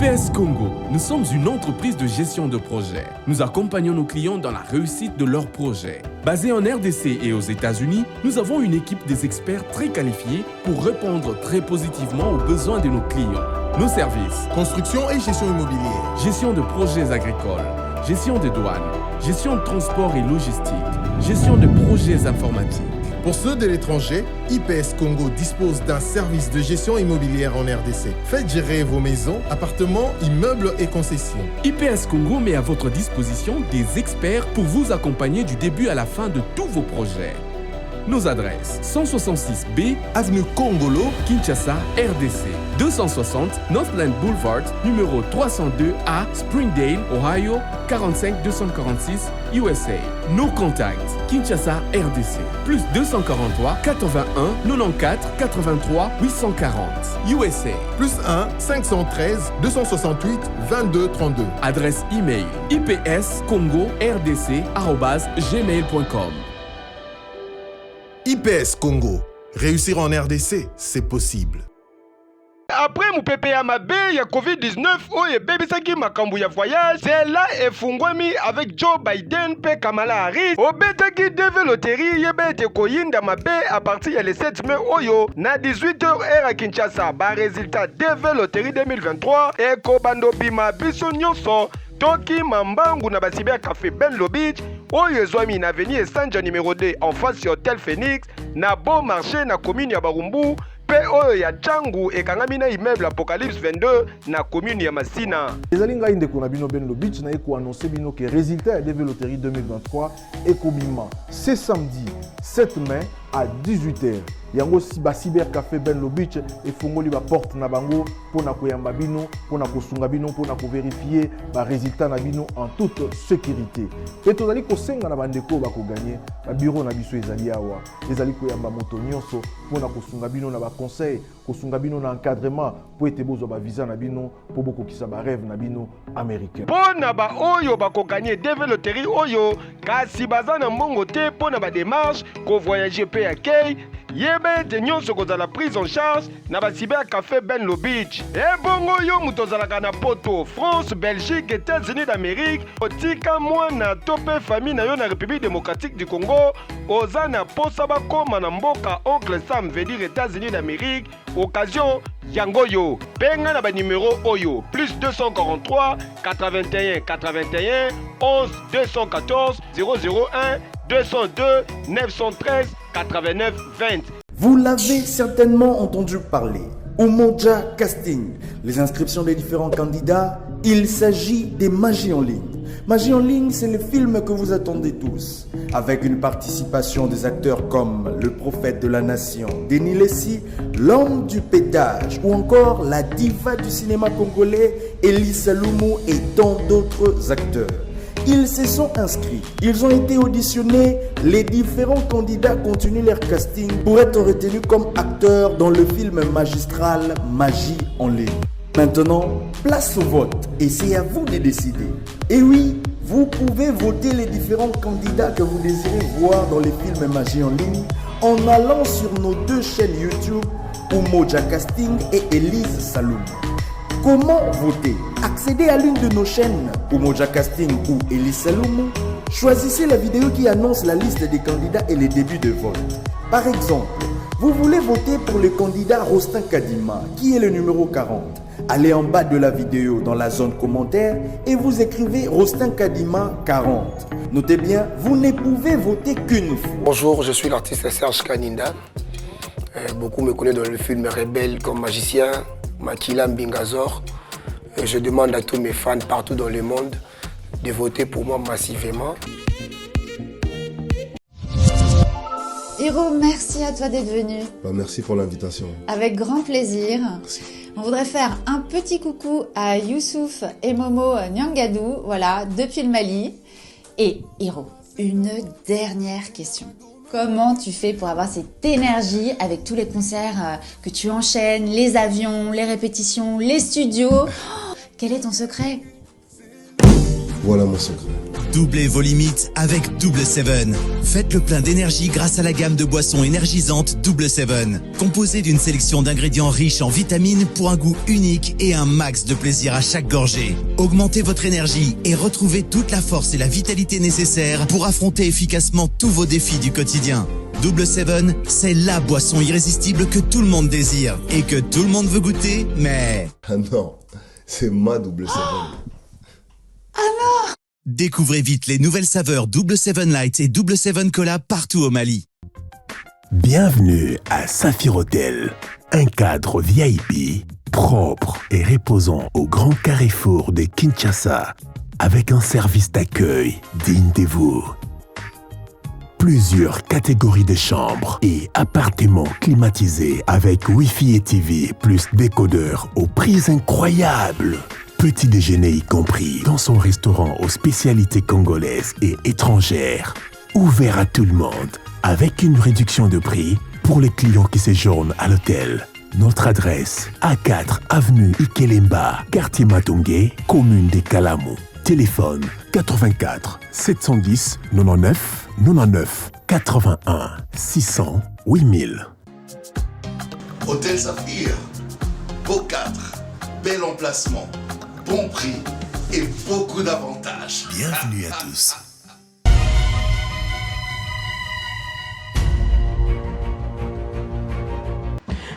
IPS Congo, nous sommes une entreprise de gestion de projet. Nous accompagnons nos clients dans la réussite de leurs projets. Basés en RDC et aux États-Unis, nous avons une équipe des experts très qualifiés pour répondre très positivement aux besoins de nos clients. Nos services: construction et gestion immobilière, gestion de projets agricoles, gestion des douanes, gestion de transport et logistique, gestion de projets informatiques. Pour ceux de l'étranger, IPS Congo dispose d'un service de gestion immobilière en RDC. Faites gérer vos maisons, appartements, immeubles et concessions. IPS Congo met à votre disposition des experts pour vous accompagner du début à la fin de tous vos projets. Nos adresses: 166B, Avenue Congolo, Kinshasa, RDC. 260 Northland Boulevard, numéro 302A, Springdale, Ohio, 45246, USA. Nos contacts: Kinshasa, RDC. Plus 243 81 94 83 840, USA. Plus 1 513 268 22 32. Adresse email: ipscongordc@gmail.com. IPS Congo. Réussir en RDC, c'est possible. Après mon PPA mabe ya COVID-19 oye bebisaki makambu ya voyage, c'est là efungwami avec Joe Biden pe Kamala Harris. Obetaki deve loterie yebete koyinda mabe à partir ya le 7 mai oyo na 18h à Kinshasa. Ba résultat deve loterie 2023 et kobando bima biso nyonso. Toki Mambangu na Basiber Café Benlo Beach, oyo ezwami na avenue Esanja numéro 2 en face du Hôtel Phoenix, na Bon Marché na commune ya Barumbu, pe oyo ya Django ekangami na immeuble Apocalypse 22 na commune ya Masina. Ezali ngai ndeko na bino Benlo Beach na eko annoncer bino que résultat ya DV Loterie 2023 ekobima ce samedi 7 mai à 18h. Yango si ba Cyber Café Benlo Beach efongoli ba porte na bango pona koyamba bino, pona kosunga bino, pona ko vérifier ba résultat na bino en toute sécurité. Et tozali kosenga na bandeko ba ko gagner ba bureau na biso ezali awa. Ezali koyamba moto nyonso pona kosunga bino na ba conseil, kosunga bino na encadrement po ete bozo ba visa na bino po boko kisa ba rêve na bino américain. Pona ba oyo ba ko gagner DV Loterie oyo kasi baza na mbongo te pona ba démarche ko voyager pe accueil. Yebe te nyonso kozala prise en charge na ba Cyber Café Benlo Beach. E bongo yo mutozalaka na poto, France, Belgique, États-Unis d'Amérique. Otika mwana tope famille na yo na République démocratique du Congo. Oza na posa bakoma na mboka Oncle Sam veut dire États-Unis d'Amérique. Occasion yango yo. Penga na ba numéro oyo plus 243 81 81 11 214 001 202 913 89 20. Vous l'avez certainement entendu parler. Umoja Casting, les inscriptions des différents candidats, il s'agit des Magie en ligne. Magie en ligne, c'est le film que vous attendez tous, avec une participation des acteurs comme le prophète de la nation, Denis Lessi, l'homme du pétage, ou encore la diva du cinéma congolais, Elisa Lumu et tant d'autres acteurs. Ils se sont inscrits, ils ont été auditionnés, les différents candidats continuent leur casting pour être retenus comme acteurs dans le film magistral Magie en ligne. Maintenant, place au vote et c'est à vous de décider. Et oui, vous pouvez voter les différents candidats que vous désirez voir dans les films Magie en ligne en allant sur nos deux chaînes YouTube, Umoja Casting et Elise Saloum. Comment voter? Accédez à l'une de nos chaînes, Umoja Casting ou Elise Saloum. Choisissez la vidéo qui annonce la liste des candidats et les débuts de vote. Par exemple, vous voulez voter pour le candidat Rostin Kadima, qui est le numéro 40. Allez en bas de la vidéo dans la zone commentaire et vous écrivez Rostin Kadima 40. Notez bien, vous ne pouvez voter qu'une fois. Bonjour, je suis l'artiste Serge Kaninda. Beaucoup me connaissent dans le film Rebelle comme magicien, Makila Mbingazor. Je demande à tous mes fans partout dans le monde de voter pour moi massivement. Hiro, merci à toi d'être venu. Merci pour l'invitation. Avec grand plaisir. Merci. On voudrait faire un petit coucou à Youssouf et Momo Nyangadou, voilà, depuis le Mali. Et Hiro, une dernière question. Comment tu fais pour avoir cette énergie avec tous les concerts que tu enchaînes, les avions, les répétitions, les studios? Quel est ton secret? Voilà mon secret. Doublez vos limites avec Double 7. Faites le plein d'énergie grâce à la gamme de boissons énergisantes Double 7. Composée d'une sélection d'ingrédients riches en vitamines pour un goût unique et un max de plaisir à chaque gorgée. Augmentez votre énergie et retrouvez toute la force et la vitalité nécessaires pour affronter efficacement tous vos défis du quotidien. Double 7, c'est la boisson irrésistible que tout le monde désire et que tout le monde veut goûter, mais... Ah non, c'est ma Double 7. Ah non! Découvrez vite les nouvelles saveurs Double 7 Light et Double 7 Cola partout au Mali. Bienvenue à Saphir Hotel, un cadre VIP, propre et reposant au grand carrefour de Kinshasa, avec un service d'accueil digne de vous. Plusieurs catégories de chambres et appartements climatisés avec Wi-Fi et TV plus décodeur aux prix incroyables. Petit déjeuner y compris dans son restaurant aux spécialités congolaises et étrangères. Ouvert à tout le monde avec une réduction de prix pour les clients qui séjournent à l'hôtel. Notre adresse, A4 avenue Ikelemba, quartier Matongé, commune des Kalamou. Téléphone 84 710 99 99 81 600 8000. Hôtel Saphir, beau cadre, bel emplacement, bon prix et beaucoup d'avantages. Bienvenue à tous.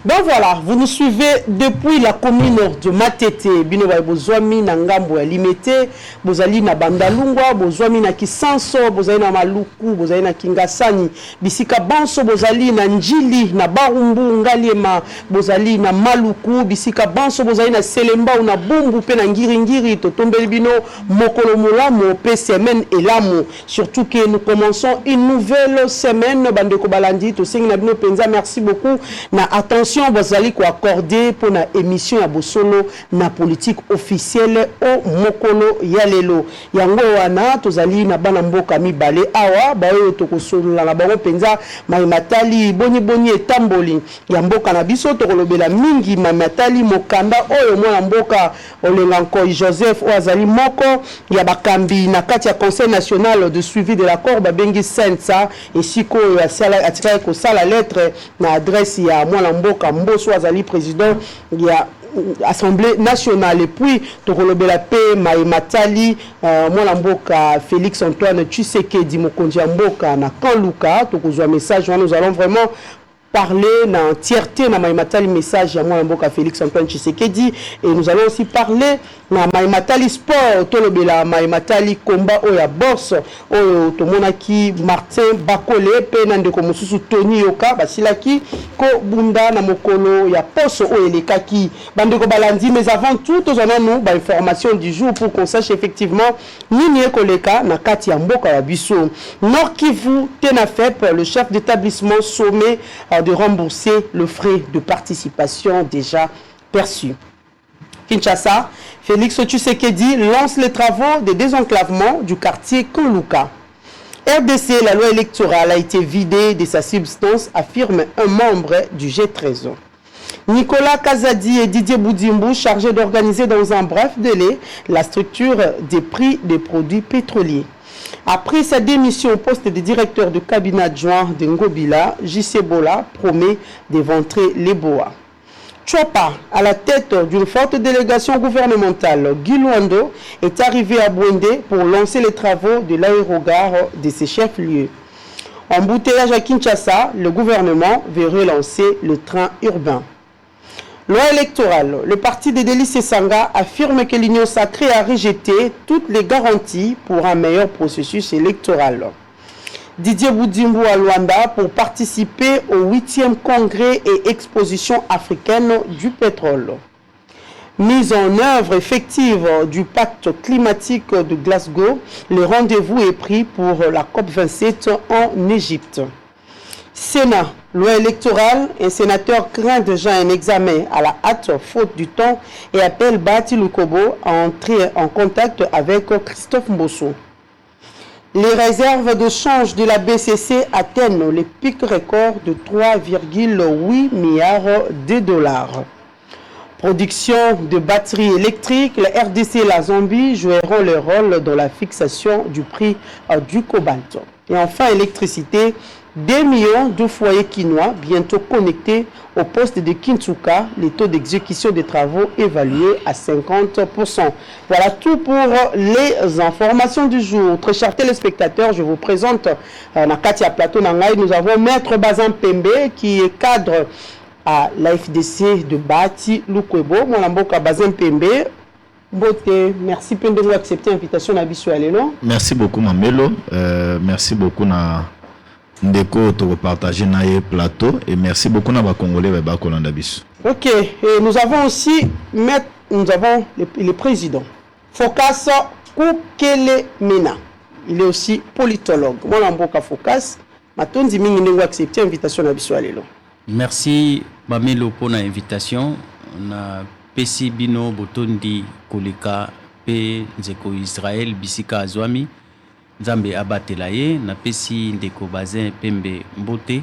Donc voilà, vous nous suivez depuis la commune de Matete. Bino ba bozwami na ngambo ya Limete, bozali na Bandalungwa, bozwami na Kisanso, bozali na Maluku, bozali na Kingasani, bisika Banso, bozali na Njili, na Barumbu, Ngaliema, bozali na Maluku, bisika Banso, bozali na Selemba, na Bumbu, pe na Ngiringiri, totombeli bino mokolo molamu, pe semaine et l'amour. Surtout que nous commençons une nouvelle semaine, bandeko balandi, to sengi na bino penza, merci beaucoup. Na attention, vous allez accorder pour la émission à Bosolo na politique officielle au Mokolo Yalelo. Yango wana tozali na bana mboka mibale awa bayo tokosolo na bango penza maimatali boni etamboli ya mboka na biso tokolobela mingi maimatali mokanda oyo mwana mboka olenga nkoi Joseph Oazali moko ya bakambi na kati ya Conseil national de suivi de l'accord babengi sensa esiko ya sala atika ko sala lettre na adresse ya mwana mboka Mboso Azali président ya Assemblée nationale et puis tokolobela pe maimatali mwana mboka Félix Antoine Tshisekedi mokonzi ya mboka na Kanluka tokozwa message nous allons vraiment parler na entièreté na maimatali message ya mwana mboka Félix Antoine Tshisekedi et nous allons aussi parler na maimatali sport tolobela maimatali combat oya boss oyo tomonaki Martin Bakole pe na ndeko mosusu Tony Yoka basilaki ko bunda na mokolo ya poso oyo elekaki bandeko balandi mais avant tout tozana nous ba information du jour pour qu'on sache effectivement nini ekoleka na kati ya mboka ya biso Nord Kivu Tenafep le chef d'établissement sommet de rembourser le frais de participation déjà perçu. Kinshasa, Félix Tshisekedi lance les travaux de désenclavement du quartier Kanluka. RDC, la loi électorale a été vidée de sa substance, affirme un membre du G13. Nicolas Kazadi et Didier Boudimbu chargés d'organiser dans un bref délai la structure des prix des produits pétroliers. Après sa démission au poste de directeur du cabinet adjoint de Ngobila, JC Bola promet d'éventrer les bois. Chouapa, à la tête d'une forte délégation gouvernementale, Guy Luando est arrivé à Bouendé pour lancer les travaux de l'aérogare de ses chefs-lieux. Embouteillage à Kinshasa, le gouvernement veut relancer le train urbain. Loi électorale, le parti de Délice Sanga affirme que l'Union sacrée a rejeté toutes les garanties pour un meilleur processus électoral. Didier Boudimbu à Luanda pour participer au 8e congrès et exposition africaine du pétrole. Mise en œuvre effective du pacte climatique de Glasgow, le rendez-vous est pris pour la COP27 en Égypte. Sénat, loi électorale, un sénateur craint déjà un examen à la hâte faute du temps et appelle Bati Lukobo à entrer en contact avec Christophe Mbosso. Les réserves de change de la BCC atteignent les pics records de 3,8 milliards de dollars. production de batteries électriques, la RDC et la Zambie joueront leur rôle dans la fixation du prix du cobalt. Et enfin, électricité, des millions de foyers quinois bientôt connectés au poste de Kintsuka, les taux d'exécution des travaux évalués à 50%. Voilà tout pour les informations du jour. Très chers téléspectateurs, je vous présente Nakatia Plateau Nangai. Nous avons Maître Bazin Pembe qui est cadre à la FDC de Bati Lukwebo. Mwanamboka Bazin Pembe. Bote, merci Pembe d'avoir accepté l'invitation à Bissou Alelo. Merci beaucoup Mamelo. Merci beaucoup na Ndeko to partager na plateau et merci beaucoup na ba Congolais ba Kolanda Bissou. OK, et nous avons aussi le président Focas Koukele Mena. Il est aussi politologue. Mwanamboka Focas, matondi mingi ndeko accepté l'invitation à Bissou Alelo. Merci Mamelo pour l'invitation. On a Pesi Bino Botondi Koleka P Nzeko Israël Bisika Azwami Nzambe Abatelaye na Pesi Ndeko Bazin Pembe Mbote.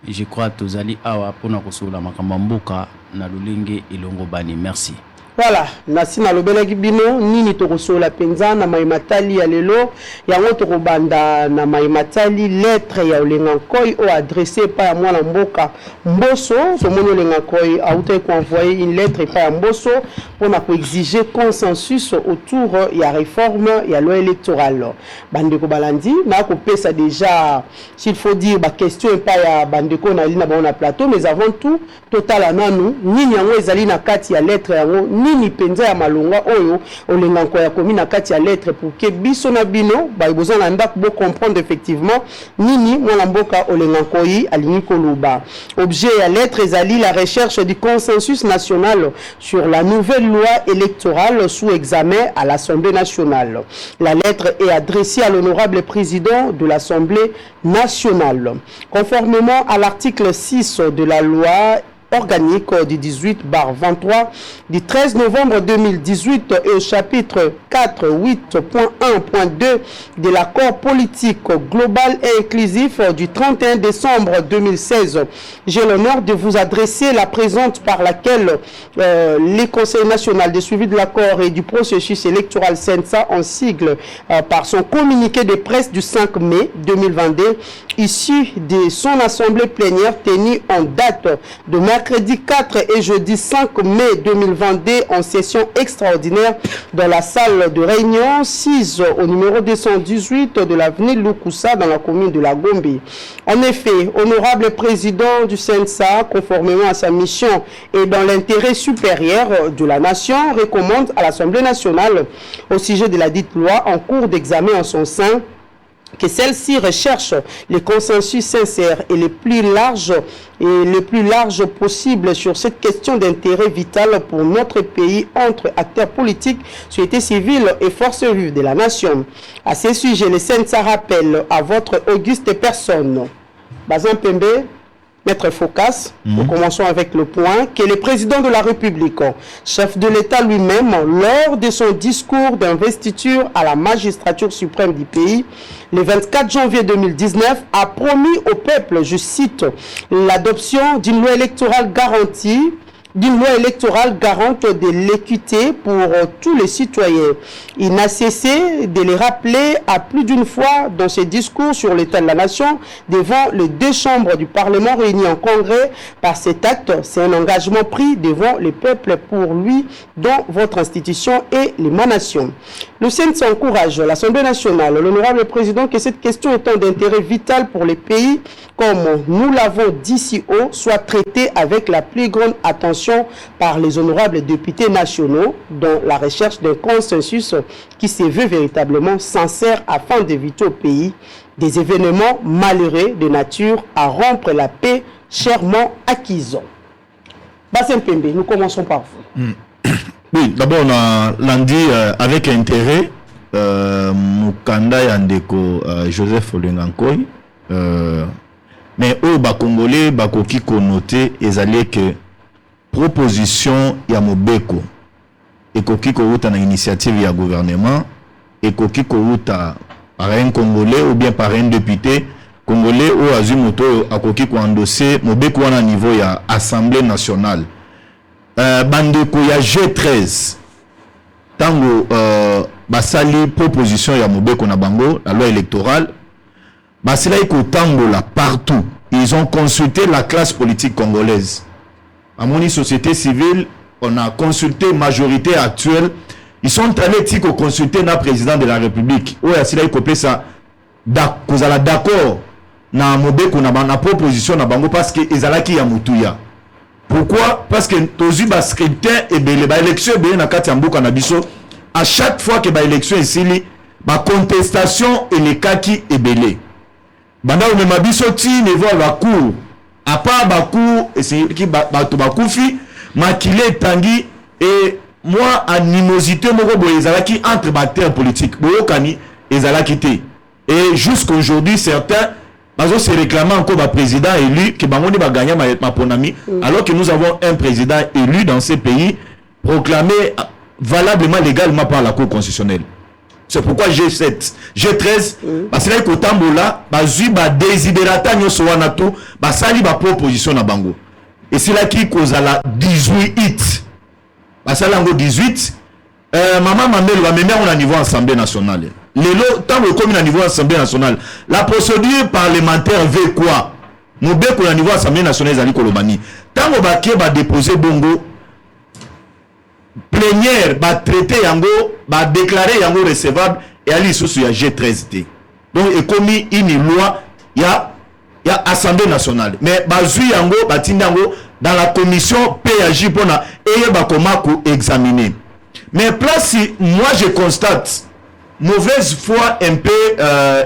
Je crois tozali awa pona kosola makamamboka na lulenge ilongo bani. Merci. Voilà, nasi na lobelaki bino nini tokosola penza na maimatali ya lelo yango tokobanda na maimatali lettre ya Olengankoi o adressé pa ya mwana mboka Mboso. Somoni Olengankoi a outé ko envoyer une lettre pa ya Mboso pour na ko exiger consensus autour ya réforme ya loi électorale. Bandeko balandi na ko pesa déjà s'il faut dire ba question pa ya bandeko na lina ba na plateau, mais avant tout total nanu nini yango ezali na kati ya lettre yango nini penza ya malonga oyo Olengankoi ya komi na kati ya lettre pour que biso na bino ba besoin na ndako bo comprendre effectivement nini mwana mboka Olengankoi alingi koloba. Objet ya lettre ezali la recherche du consensus national sur la nouvelle loi électorale sous examen à l'Assemblée nationale. La lettre est adressée à l'honorable président de l'Assemblée nationale. Conformément à l'article 6 de la loi organique du 18/23 du 13 novembre 2018 et au chapitre 4.8.1.2 de l'accord politique global et inclusif du 31 décembre 2016. J'ai l'honneur de vous adresser la présente par laquelle les conseils nationaux de suivi de l'accord et du processus électoral CENSA en sigle par son communiqué de presse du 5 mai 2022 issu de son assemblée plénière tenue en date de mercredi 4 et jeudi 5 mai 2022 en session extraordinaire dans la salle de réunion 6 au numéro 218 de l'avenue Lukusa dans la commune de la Gombe. En effet, honorable président du CENSA, conformément à sa mission et dans l'intérêt supérieur de la nation, recommande à l'Assemblée nationale au sujet de la dite loi en cours d'examen en son sein que celle-ci recherche les consensus sincères et les plus larges possibles sur cette question d'intérêt vital pour notre pays entre acteurs politiques, société civile et forces vives de la nation. À ce sujet, le CENSA rappelle à votre auguste personne, Bazin Pembe, Maître Focas, nous commençons avec le point, que le président de la République, chef de l'État lui-même, lors de son discours d'investiture à la magistrature suprême du pays, le 24 janvier 2019, a promis au peuple, je cite, l'adoption d'une loi électorale garantie, garante de l'équité pour tous les citoyens. Il n'a cessé de les rappeler à plus d'une fois dans ses discours sur l'état de la nation devant les deux chambres du Parlement réunies en congrès. Par cet acte, c'est un engagement pris devant le peuple pour lui, dont votre institution est l'émanation. Le CENSA encourage l'Assemblée nationale, l'honorable président, que cette question étant d'intérêt vital pour les pays, comme nous l'avons dit si haut, soit traitée avec la plus grande attention par les honorables députés nationaux dans la recherche d'un consensus qui se veut véritablement sincère afin d'éviter au pays des événements malheureux de nature à rompre la paix chèrement acquise. Bazin Pembe, nous commençons par vous. Oui, d'abord on a lundi avec intérêt Mukanda Yandeko Joseph Olengankoi mais au Congolais bakoki konnoté ezali que proposition ya Mobeko ekoki kouta na initiative ya gouvernement ekoki kouta par un Congolais ou bien par un député Congolais ou azumoto akoki ko endosser Mobeko na niveau ya Assemblée nationale. bandeko ya G13 tango basali proposition ya Mobeko na bango la loi électorale basila iko tambola partout. Ils ont consulté la classe politique congolaise. À mon société civile, on a consulté majorité actuelle. Ils sont allés consulter le président de la République. Oui, asila iko pesa kozala d'accord na Mobeko na proposition na bango parce que ezalaki ya mutuya. Pourquoi? Parce que tozu ba scrutin et ba élection be na kati ya mboka na biso. À chaque fois que ba élection esili, ba contestation et les kaki ebele. Banda ou même biso ti niveau la cour. À part ba cour et c'est qui ba to ba kufi, makile tangi et moi animosité moko boye ezalaki entre acteurs politiques. Boyokani ezalaki te. Et jusqu'aujourd'hui certains bazo se réclamer encore ba président élu que bangoni ba gagner ma ponami alors que nous avons un président élu dans ces pays proclamé valablement légalement par la Cour constitutionnelle. C'est pourquoi G7, G13, parce que là, il tambola, bazui ba desiderata nyoso wana to, basali ba proposition na bango. Et c'est là qui cause la 18 hits. Basali ngo 18. Maman Mamel va même au niveau Assemblée nationale. Lelo tant que comme au niveau Assemblée nationale, la procédure parlementaire veut quoi? Mobeko au niveau Assemblée nationale zali kolobani. Tant que ba ba déposer bongo plénière va traiter yango va déclarer yango recevable et ali sous ya G13T. Donc et commis une loi ya Assemblée nationale mais bazui yango batinda yango dans la commission PAJ pour na et ba komako examiner. Mais place moi je constate mauvaise foi un peu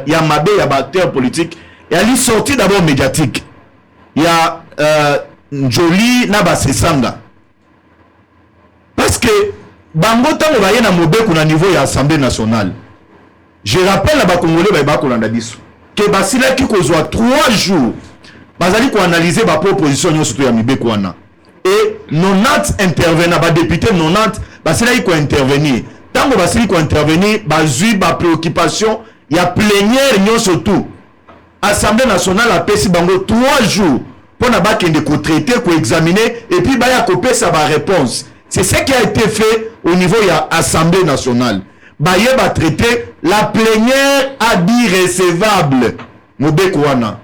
ya mabe ya acteur politique et ali sorti d'abord médiatique. Il y a Njoli na ba Sesanga. Parce que bango tango baye na Mobeko na niveau ya Assemblée nationale. Je rappelle à Congolais ba kolanda biso que basila ki kozwa 3 jours bazali ko analyser ba proposition nyonso to ya Mibeko wana et 90 intervenants ba député 90 basila ko intervenir. Tango basili ko intervenir bazui ba préoccupation ya plénière nyonso tout. Assemblée nationale a pesi bango 3 jours pour na ba kende ko traiter ko examiner et puis ba ya ko pesa ba réponse. C'est ce qui a été fait au niveau de l'Assemblée nationale. Baye va traiter la plénière à dit recevable. Mobeko wana.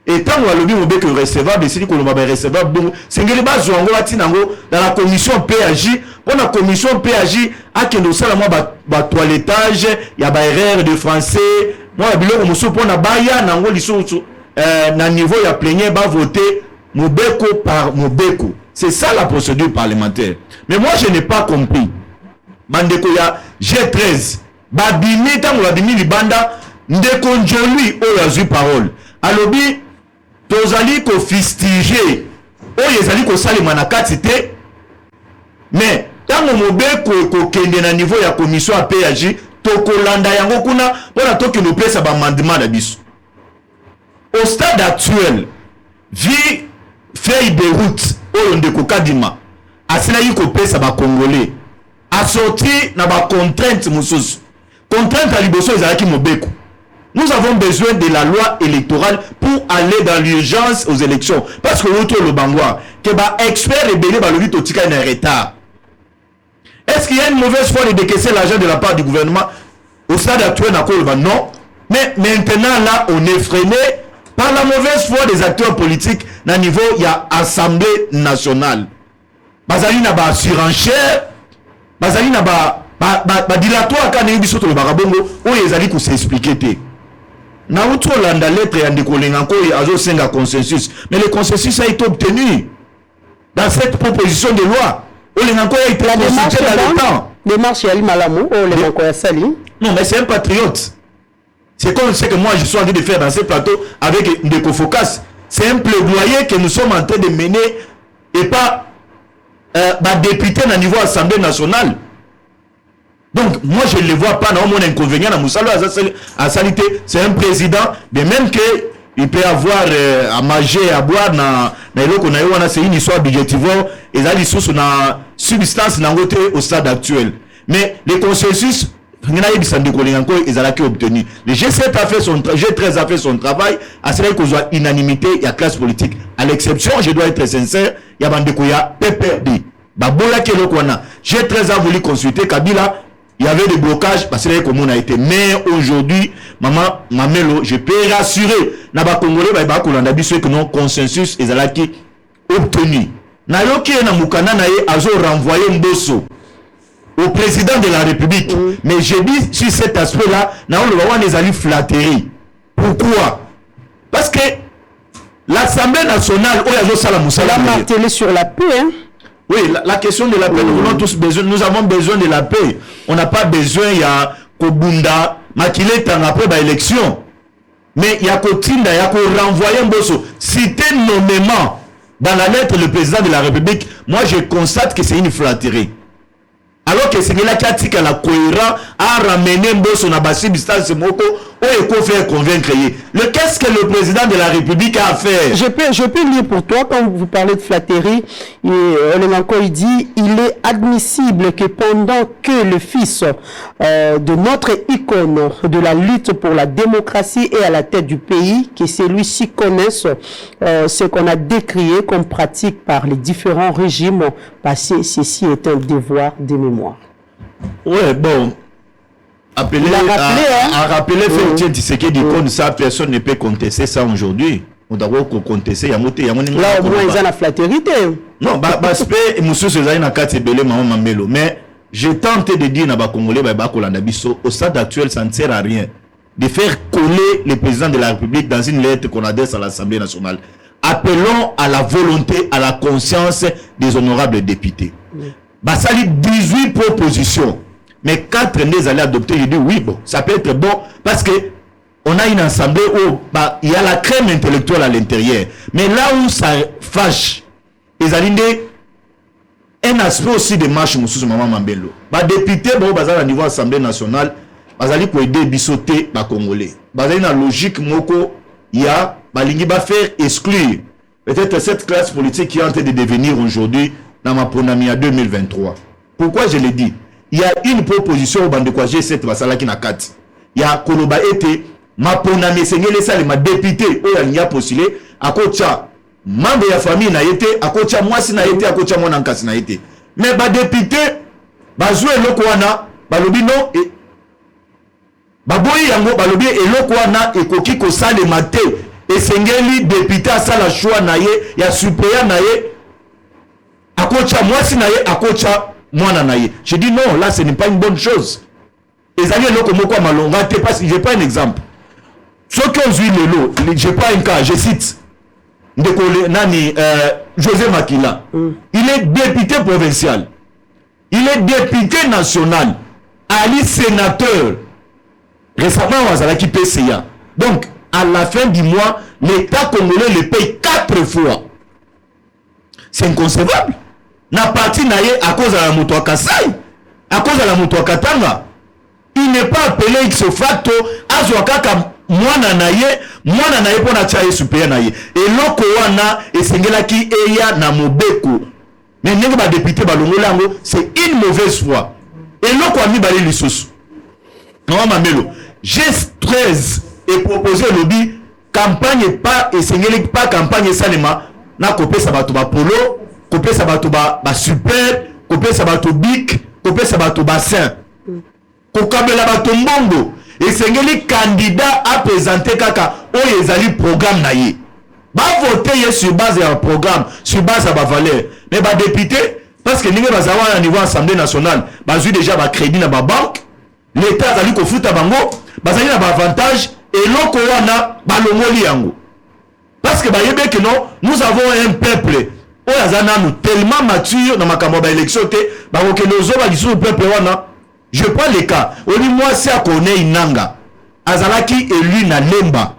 Et tant que le Mobeko recevable, c'est qu'on va recevable. Donc, c'est que les bases dans la commission PAJ. Pour la commission PAJ, à qui nous sommes à toilettage, il y a des erreurs de français. Moi, je suis pour la baya, na niveau de la plénière, va voter Mobeko par Mobeko. C'est ça la procédure parlementaire. Mais moi, je n'ai pas compris. Bandeko ya G13. Babimi, tango babimi libanda, ndeko njoli o yazu parole. Alobi, tozali ko fustigé. O yezali ko sali manakati te. Mais, tango Mobeko ko kende na niveau ya commission à PAJ, toko landa yango kuna, pona toki no pesa ba mandement na biso. Au stade actuel, vie feuille de route oyo ndeko Kadima asila yiko pesa ba congolais a sorti na ba contrainte mususu contrainte à liboso ezalaki Mobeko. Nous avons besoin de la loi électorale pour aller dans l'urgence aux élections parce que l'autre le bangwa que ba expert rebelle ba lobi totika na retard. Est-ce qu'il y a une mauvaise foi de décaisser l'argent de la part du gouvernement au stade actuel na kolba? Non, mais maintenant là on est freiné par la mauvaise foi des acteurs politiques na niveau il y a Assemblée nationale. Bazali na ba surenchère, bazali na ba dilatoire quand il biso to le barabongo o ezali ko s'expliquer té. Na outo landa lettre ya ndeko lenganko azo senga consensus, mais le consensus a été obtenu dans cette proposition de loi. O lenganko a été consulté dans le temps. Démarche ya Malamu o lenganko ya sali. Non, mais c'est un patriote. C'est comme ce que moi je suis en train de faire dans ce plateau avec Ndeko Focas. C'est un plaidoyer que nous sommes en train de mener et pas député à niveau Assemblée nationale. Donc moi je ne le vois pas dans mon inconvénient à Moussalo à salité. C'est un président, mais même qu'il peut avoir à manger, à boire, c'est une histoire budgétivore et ça sous une substance au stade actuel. Mais le consensus le G7 a fait son G13 a fait son travail, à cela qu'on soit unanimité, il y a classe politique. À l'exception, je dois être sincère, il y a Bandeko ya PPRD. baboya ke lokwana. J'ai très voulu consulter Kabila, il y avait des blocages parce que comme on a été. Mais aujourd'hui, maman Mamelo, je peux rassurer na ba Congolais ba kolanda biso que non consensus ezalaki obtenu. Na yoki na mukana na ye azo renvoyer Mbosso au président de la République. Mais j'ai dit sur cet aspect-là, na on le voit les alliés flatterie. Pourquoi? Parce que l'Assemblée nationale, elle a martelé sur la paix. Hein? Oui, la question de la paix, nous avons tous besoin, nous avons besoin de la paix. On n'a pas besoin, il y a Kobunda, Makile Tang après l'élection. Mais il y a Kotinda, il y a renvoyer Mbosso. Cité nommément dans la lettre le président de la République, moi je constate que c'est une flatterie. Alors que c'est là qui a dit que la cohérence a ramené Mbosso na basi distance moko ou eko faire convaincre. Qu'est-ce que le président de la République a fait? Je peux lire pour toi quand vous parlez de flatterie. Il dit il est admissible que pendant que le fils de notre icône de la lutte pour la démocratie est à la tête du pays, que celui-ci connaisse ce qu'on a décrié comme pratique par les différents régimes passés. Ceci est un devoir de mémoire. Ouais, bon. Rappeler Félix Tshisekedi comme ça, personne ne peut contester ça aujourd'hui. On doit contester. Là, au moins, ils ont la flatterie. Non, mais je tente de dire à Congolais, au stade actuel, ça ne sert à rien de faire coller le président de la République dans une lettre qu'on adresse à l'Assemblée nationale. Appelons à la volonté, à la conscience des honorables députés. Ça lit 18 propositions. Mais 4 des allaient adopter. Je dis oui, bon, ça peut être bon parce que on a une assemblée où il y a la crème intellectuelle à l'intérieur. Mais là où ça fâche, ils allaient un aspect aussi de marche Moussous Maman Mambelo. Député, bon, au niveau Assemblée nationale, ils allaient aider bisoter les Congolais. Ils une logique, moko, il y a, ils va faire exclure peut-être cette classe politique qui est en train de devenir aujourd'hui dans ma Ponamia 2023. Pourquoi je l'ai dit? Il y a une proposition au Bandekwa G7 Basala qui n'a 4. Il y a Koloba été ma Ponamia Sengele Sale, ma député, où il y a postulé, à Kocha, membre de la famille n'a été, à Kocha, moi si n'a été, à Kocha, moi n'a été. Mais ma député, Bazoué Lokwana, Balobi non, et Baboyi Yango, Balobi et Lokwana, et Koki Kosale Mate, et Sengeli, député à Sala Choua Naye, il y a suppléant Naye, à Kocha, moi si Naye, à Kocha, moi Naye. Je dis non, là ce n'est pas une bonne chose. Les amis, je prends un exemple. Ceux qui ont vu le lot, je prends un cas, je cite José Makila. Il est député provincial. Il est député national. Ali sénateur. Récemment, on a quitté PCA. Donc, à la fin du mois, l'État congolais le paye 4 fois. C'est inconcevable. Na parti naye à cause de la moto à Kassai, à cause de la moto à Katanga. Il n'est pas appelé ex facto à Zouakaka mwana naye pour na tchaye super naye. Et loko wana et sengela ki eya na mobeko. Mais n'est pas député balongolango, c'est une mauvaise foi. Et loko ami balé lissus. Non mamelo. G13 est proposé lobby campagne pas et sengeli pas campagne salema na kopé sabato ba polo. Kopé sabato ba super, kopé sabato bic, kopé sabato bassin. Kokabela bato mbongo. Et sengeli candidat à présenter kaka o ezali programme na ye. Ba voter sur base d'un programme, sur base à ba valeur. Mais ba député parce que ninge bazawa à niveau Assemblée nationale, bazu déjà ba crédit na ba banque, l'État azali ko futa bango, bazali na ba avantage et loko wana ba longoli yango. Parce que ba yebe que non, nous avons un peuple nous tellement mature dans ma campagne d'élection que nous peuple je prends les cas on dit moi c'est à connaître Inanga azalaki élu na Lemba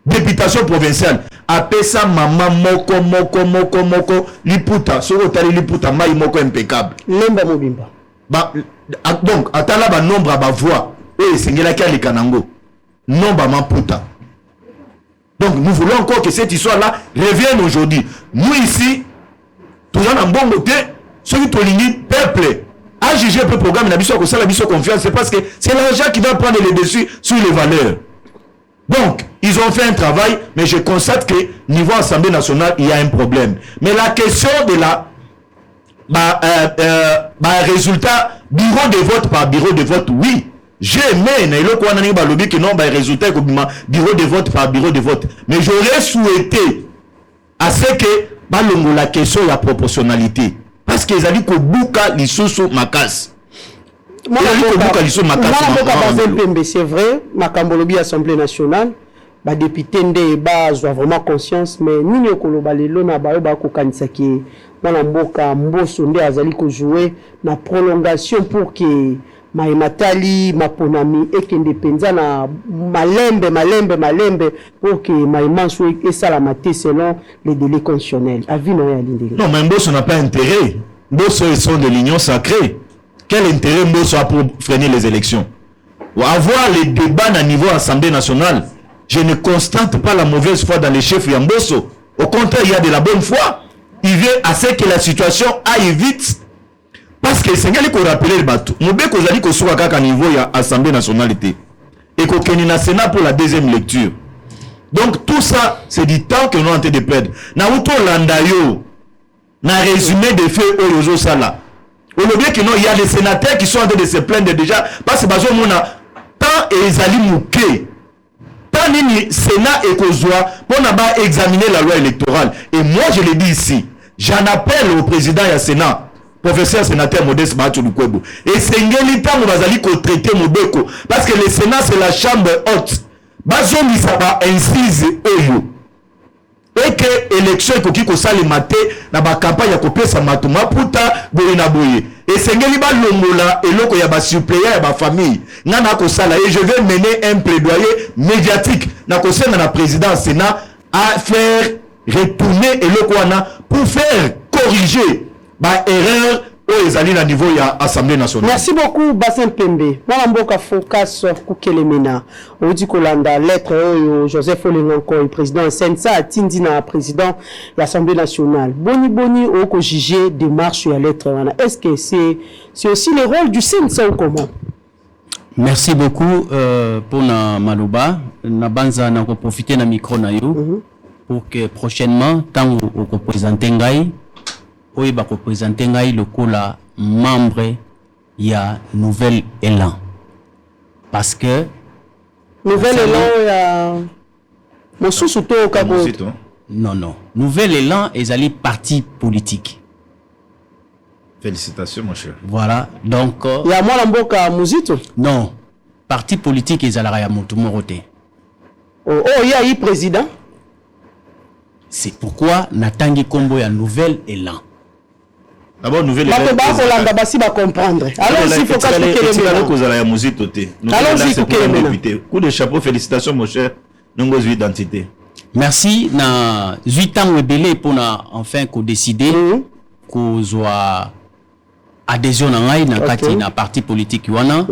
députation provinciale appelle ça maman moko liputa soko tali liputa mai moko impeccable Lemba mobimba donc atala ba nombre ba voix et sengelaki ali kanango nombre maputa. Donc nous voulons encore que cette histoire-là revienne aujourd'hui. Nous ici, tout le monde en bon côté, ceux qui ont peuple, à juger le programme, la mission confiance, c'est parce que c'est l'argent qui va prendre le dessus sur les valeurs. Donc, ils ont fait un travail, mais je constate que niveau Assemblée nationale, il y a un problème. Mais la question de la résultat bureau de vote par bureau de vote, oui. J'ai aimé que non, résultat bureau de vote par bureau de vote. Mais j'aurais souhaité à ce que la question de la proportionnalité. Parce qu'ils ont dit que Bouka l'issoussou makas. C'est vrai, Makambolobi Assemblée nationale, député Nde a vraiment conscience, mais nous avons joué la prolongation pour que Maïmatali, Maponami et Kendepenza na malembe pour que Maïman soit et salamate selon les délais constitutionnels. Non, mais Mbosso n'a pas intérêt. Mbosso ils sont de l'union sacrée. Quel intérêt Mbosso a pour freiner les élections? Ou avoir les débats à niveau Assemblée nationale, je ne constate pas la mauvaise foi dans les chefs Mbosso. Au contraire, il y a de la bonne foi. Il veut à ce que la situation aille vite. Parce que c'est qu'il faut rappeler le bateau. Nous avons dit que soit à niveau de l'Assemblée nationale et qu'on ait un Sénat pour la deuxième lecture. Donc tout ça, c'est du temps que nous avons en train de perdre. Naruto Landayo, na résumé des faits au Yozo Sala. On oublie que non, il y a des sénateurs qui sont en train de se plaindre déjà. Parce que parce qu'on a tant et Ezali Mouké. Tant ni Sénat et Kozwa pour n'a examiner la loi électorale. Et moi je le dis ici, j'en appelle au président et au Sénat. Professeur sénateur Modeste Mahatou Lukwebo. Et c'est un temps où bazali ko traiter Mobeko. Parce que le Sénat c'est la chambre haute. Bazo misaba incise oyo. Et que élection ekoki ko salemate na ba campagne ya kopesa matu maputa boye na boye. Et c'est ba longola eloko ya ba suppléant ya ba famille. Ngana ko sala et je vais mener un plaidoyer médiatique na ko sena na président Sénat à faire retourner eloko wana pour faire corriger erreur aux alliés à niveau de l'Assemblée nationale. Merci beaucoup, Bassin Pembe. Moi, je focus sur Koukelemena. On dit que la lettre Joseph Olenganko, président Sensa, Tindina, président de l'Assemblée nationale. Boni, on juger des marches sur la lettre. Est-ce que c'est aussi le rôle du Sensa ou comment? Merci beaucoup pour na Malouba. Na banza na profiter na micro na yo pour que prochainement, tant on présente Ngai, oui, bah représenter le cola membre il y a Nouvel Élan parce que Nouvel Élan il y a non Nouvel Élan est allé parti politique. Félicitations mon cher. Voilà donc il y a moi l'amboka Muzito non parti politique ils allaient à Montumorote. Oh il y a eu président. C'est pourquoi Natangi Kombo ya Nouvel Élan. D'abord, nouvelle élan. Comprendre. Alors, il faut que coup de chapeau, félicitations, mon cher. Nous identité. Merci. Na 8 ans belé pour na enfin qu'on décider qu'on soit adhésion na kati na parti politique wana.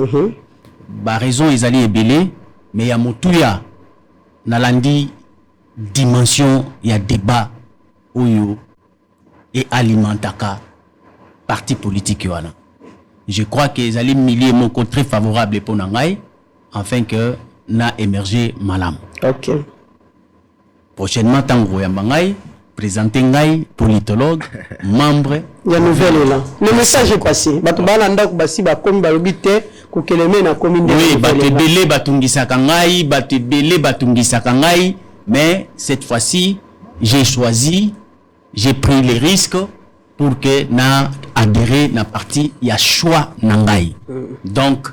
Ba raison ils allaient belé mais ya motuya na landi dimension ya débat oyo et alimentaka parti politique wana. Je crois que les alliés milliers mon très favorable pour Nangai afin que na émergé malam. OK. Prochainement tango ya Bangai présenter Ngai politologue membre ya Nouvel Élan. Le message est passé. Bato balanda ko basi ba komi balobité ko keleme na commune de oui, bato belé batungisa kangai, bato belé batungisa kangai, mais cette fois-ci j'ai pris les risques pour que na adhérer na parti ya choix nangai. Donc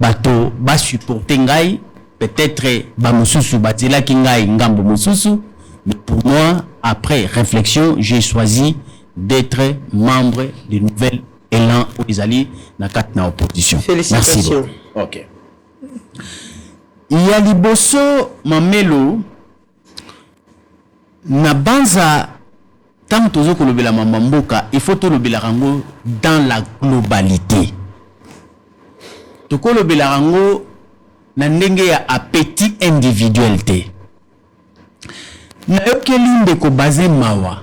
bato ba supporter ngai peut-être ba mususu batela kingai ngambo mususu mais pour moi après réflexion j'ai choisi d'être membre de Nouvel Élan au Isali na kat na opposition. Félicitations. OK. Il y a liboso mamelo na banza tant tozo ko lobela mamamboka il faut to lobela rango dans la globalité. To ko lobela rango na ndenge ya appétit individualité. Na yokelinde ko basé mawa.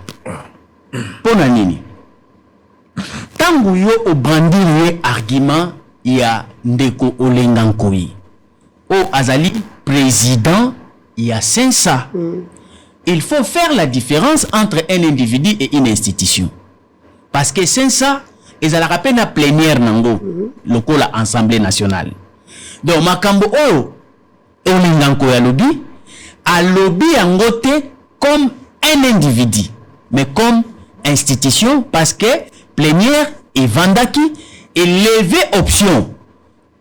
Pona nini? Tangu yo obrandir argument ya ndeko Olengankoi. O azali président il y a 500. Il faut faire la différence entre un individu et une institution. parce que c'est ça ils allaient rappeler la plénière nango local assemblée nationale donc makambo olinganko ya lobby a lobby yangote comme un individu mais comme institution parce que plénière et vandaki et lever option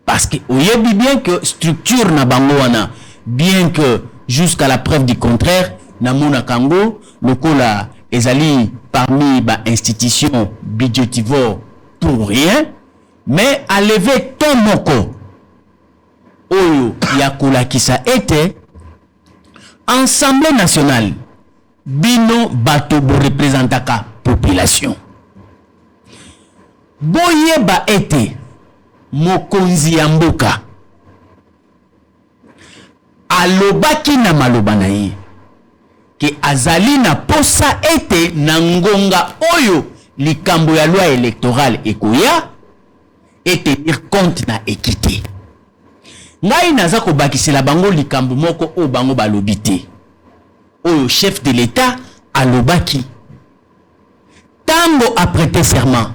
parce que oyebi bien que structure na bango wana bien que jusqu'à la preuve du contraire namona kango lokola ezali parmi ba institution budgétivore pour rien mais à lever ton moko oyo yakola kisa était Assemblée nationale bino bato bo représentaka population boyeba ete mokonzi ya mboka alobaki na maloba na ye ke azali na posa ete na ngonga oyo likambo ya loi électorale ekoya ete tenir compte na équité ngai naza kobakisela bango likambo moko o bango balobi te oyo chef de l'état alobaki tango a prêté serment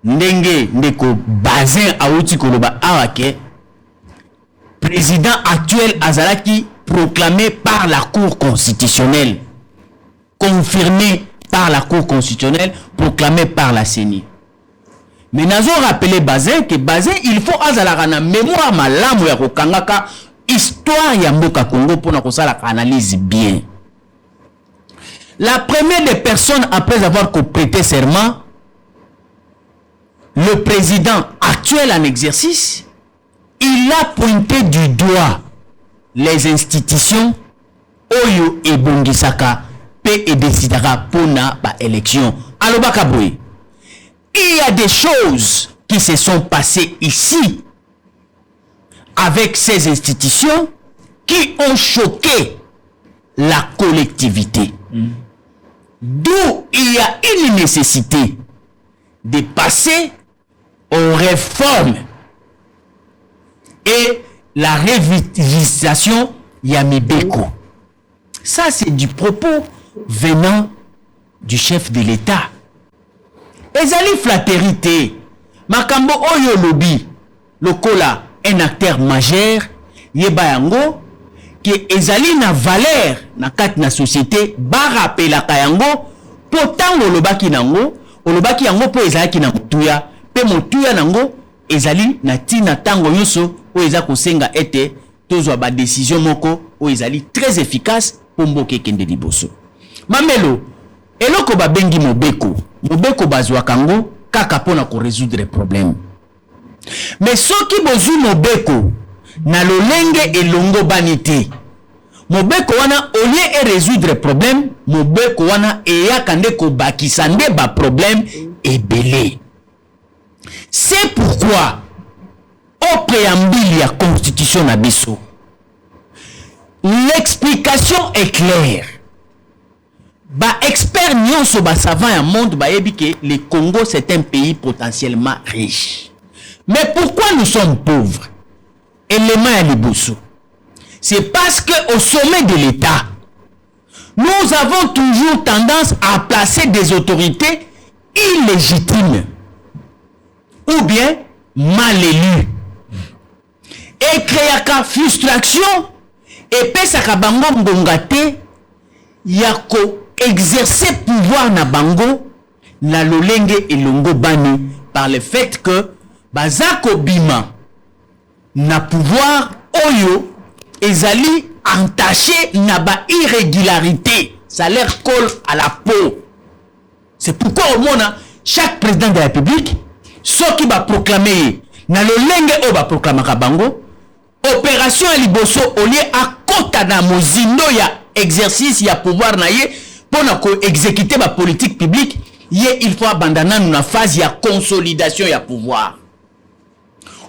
ndenge ndeko Bazin auti koloba awake président actuel azalaki proclamé par la cour constitutionnelle confirmé par la cour constitutionnelle proclamé par la CENI mais nazo rappeler Bazin que Bazin il faut azalaka na mémoire malamu ya kokangaka histoire ya mboka Congo pona kosala analyse bien la première des personnes après avoir prêté serment le président actuel en exercice, il a pointé du doigt les institutions Oyo et Bongisaka P et décidera pona ba élection. Alobaka boy. Il y a des choses qui se sont passées ici avec ces institutions qui ont choqué la collectivité. D'où il y a une nécessité de passer aux réformes et la revitalisation Yamibeko. Ça, c'est du propos venant du chef de l'État. Ezali flatérité. Makambo Oyo Lobby, lokola, un acteur majeur, Yebayango, qui ezali na valeur na kati na société, barapela kayango, potango lobaki nango, olobaki yango po ezalaki na mutuya, pe mutuya nango ezali na tina tango yoso o eza kosenga ete tozwa ba décision moko o ezali très efficace po mboke kende liboso. Mamelo eloko ba bengi mobeko bazwa kango kaka pona ko résoudre problème. Mais soki bozu mobeko na lolenge elongo banité. Mobeko wana olie e résoudre problème, mobeko wana eyaka nde ko bakisa nde ba problème ebele. C'est pourquoi au préambule ya constitution na biso l'explication est claire. Ba expert nyonso ba savant ya monde ba yebi que le Congo c'est un pays potentiellement riche. Mais pourquoi nous sommes pauvres? Élément ya liboso. C'est parce que au sommet de l'État, nous avons toujours tendance à placer des autorités illégitimes ou bien mal élues. Et créer frustration et pesaka bango ngongate yako exercer pouvoir na bango na lolenge elongo bani par le fait que bazako bima na pouvoir oyo ezali entaché na ba irrégularité, ça leur colle à la peau. C'est pourquoi au monde chaque président de la République ce qui va proclamer na lolenge o ba proclamaka bango opération à liboso au lieu à kota na mozindo ya exercice ya pouvoir na ye pona ko exécuter ba politique publique ye il faut abandonner na phase ya consolidation ya pouvoir.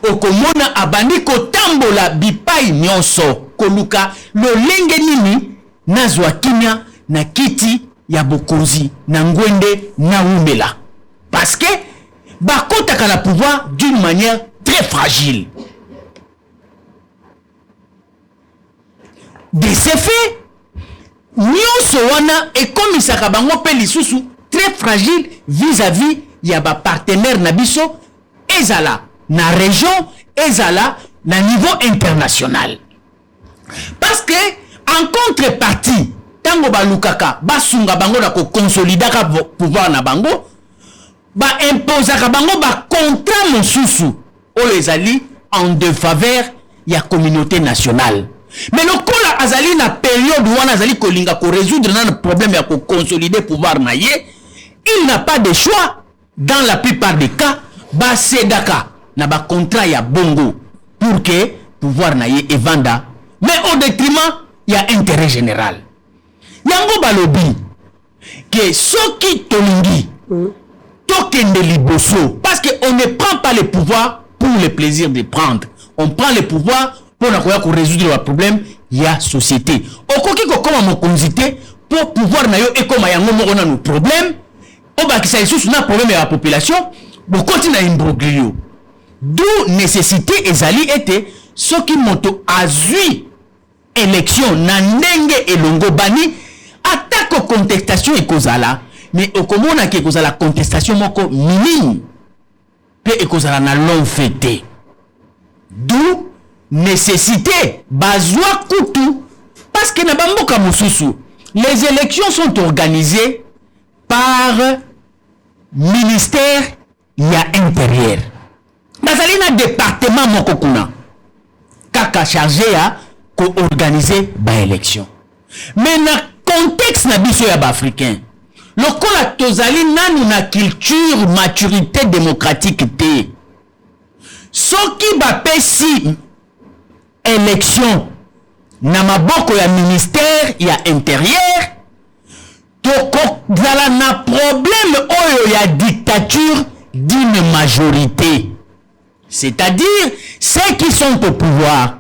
Okomona abandi kotambola bipai nyonso koluka lolenge nini nazwa kimia na kiti ya bokonzi na ngwende na umela parce que bakotaka la pouvoir d'une manière très fragile. De ce fait nyonso wana ekomisaka bango pe lisusu très fragile vis-à-vis ya ba partenaire na biso ezala na région ezala na niveau international. Parce que en contrepartie tango ba lukaka basunga bango na ko consolidaka pouvoir na bango ba imposaka bango ba contrat mosusu oyo ezali en défaveur ya communauté nationale. Mais le kola azali na période wana azali kolinga ko résoudre na problème ya ko consolider pouvoir na ye, il n'a pas de choix dans la plupart des cas ba sedaka na ba contrat ya bongo pour que pouvoir na ye evanda, mais au détriment ya intérêt général. Yango balobi que soki tolingi tokende liboso, parce que on ne prend pas le pouvoir pour le plaisir de prendre, on prend le pouvoir pour résoudre le problème ya société. Okoki ko koma mokonzité pour pouvoir na yo et comme yango moko na no problème on ba kisa sous na problème ya population bo continue imbroglio. D'où nécessité ezali était ce qui moto azui élection na ndenge elongo bani attaque contestation et kozala mais okomona ke kozala contestation moko minime pe ekozala na long fêté. D'où nécessité bazwa kutu parce que na bamboka mosusu les élections sont organisées par ministère ya intérieur. Bazali na département moko kuna kaka chargé ya ko organiser ba élection. Mais na contexte na biso ya ba africain lokola tozali nanu na culture maturité démocratique te soki ba pesi élection na maboko ya ministère ya intérieur tokozala na problème oyo ya dictature d'une majorité, c'est-à-dire ceux qui sont au pouvoir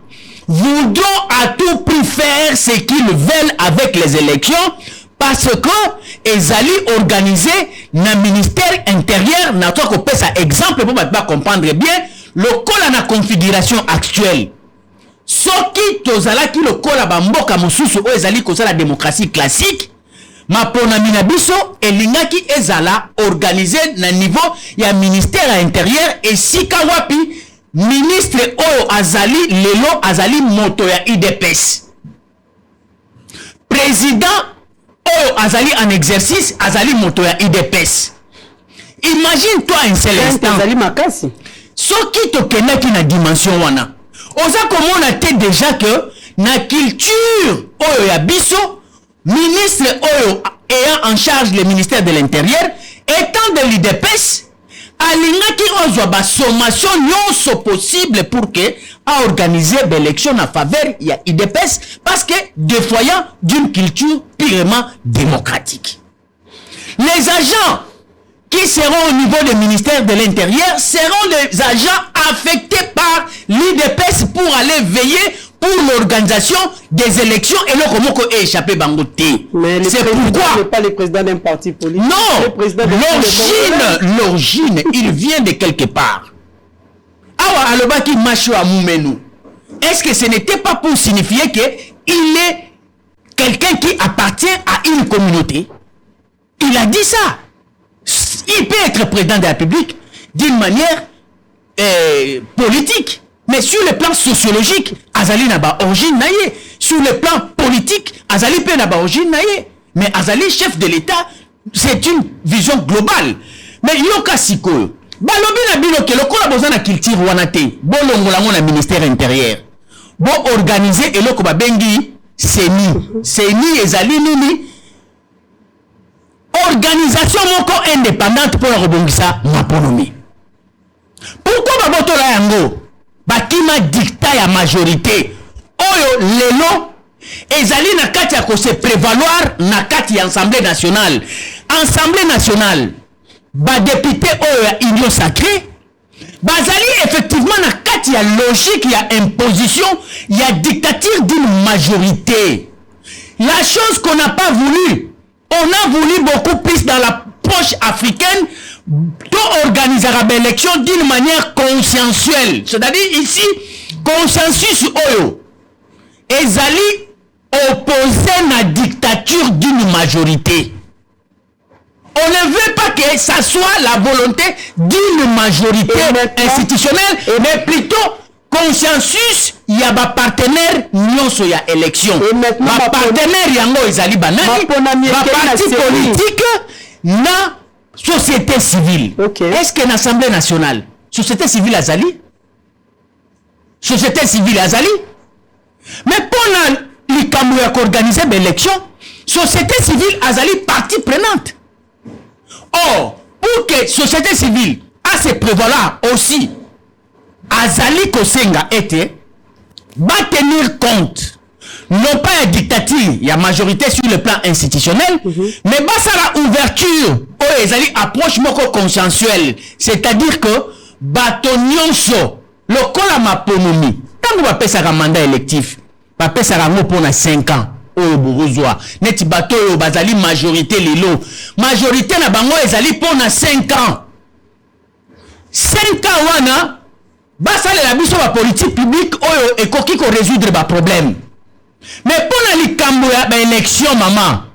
voudront à tout prix faire ce qu'ils veulent avec les élections parce que ezali organisé na ministère intérieur na toi ko pesa exemple pour pas comprendre bien le kola na configuration actuelle. Soki tozalaki lokola bamboka mosusu o ezali kozala démocratie classique mapona minabiso elingaki ezala organisé na niveau ya ministère intérieur et sika wapi ministre oyo azali lelo azali moto ya IDPS, président oyo azali en exercice azali moto ya IDPS. Imagine toi un seul instant azali makasi soki tokendaki na dimension wana oza komona te déjà que na culture oyo ya biso ministre oyo ayant en charge le ministère de l'intérieur étant de l'IDPS alingaki ozwa ba sommation nyonso possible pour que a organiser l'élection en faveur ya IDPS parce que défoyant d'une culture purement démocratique. Les agents qui seront au niveau du ministère de l'Intérieur seront les agents affectés par l'IDPS pour aller veiller pour l'organisation des élections et le Komoko est échappé bangoté. C'est pourquoi n'est pas le président d'un parti politique. Non, l'origine, il vient de quelque part. Awa alobaki macho amumenu. Est-ce que ce n'était pas pour signifier que il est quelqu'un qui appartient à une communauté? Il a dit ça. Il peut être président de la République d'une manière politique, mais sur le plan sociologique, Azali n'a pas origine naïe. Sur le plan politique, Azali peut n'a pas origine naïe. Mais Azali, chef de l'État, c'est une vision globale. Mais yoka siko, balobi na bino ke lokola bozana culture wana te, bolongola na ministère intérieur. Bo organiser et loko ba bengi seni ezali nini organisation moko indépendante pour la rebongisa maponomi. Pourquoi babotola yango bakima dictat ya majorité oyo lelo ezali na kati ya ko se prévaloir na kati ya Assemblée nationale ba député oyo ya union sacrée bazali effectivement na kati ya logique ya imposition ya dictature d'une majorité. La chose qu'on n'a pas voulu, on a voulu beaucoup plus dans la poche africaine d'organiser l'élection d'une manière consensuelle. C'est-à-dire ici, consensus oyo ezali opposé à la dictature d'une majorité. On ne veut pas que ça soit la volonté d'une majorité institutionnelle, mais plutôt consensus, il y a des partenaires, il y a élection. Les partenaires, il y a des partis politiques, na société civile. Est-ce que l'Assemblée nationale, société civile Azali? Société civile Azali? Mais pendant les Camerounais qui organisent l'élection, société civile Azali partie prenante. Or, pour que société civile a ce prévoit aussi, Azali Kosenga était, va tenir compte, non pas une dictature, il y a majorité sur le plan institutionnel, mais va ça la ouverture, oh, Azali approche moko consensuelle, c'est-à-dire que, batonyonso, le kola maponomi, tant qu'on va faire un mandat électif, va faire un mot pour 5 ans. Oyo bourgeois neti bato oyo bazali majorité lelo majorité na bango ezali pona 5 ans 5 ans wana basalela biso ba politique publique oyo ekoki ko résoudre ba problème mais pona likambo ya ba élection mama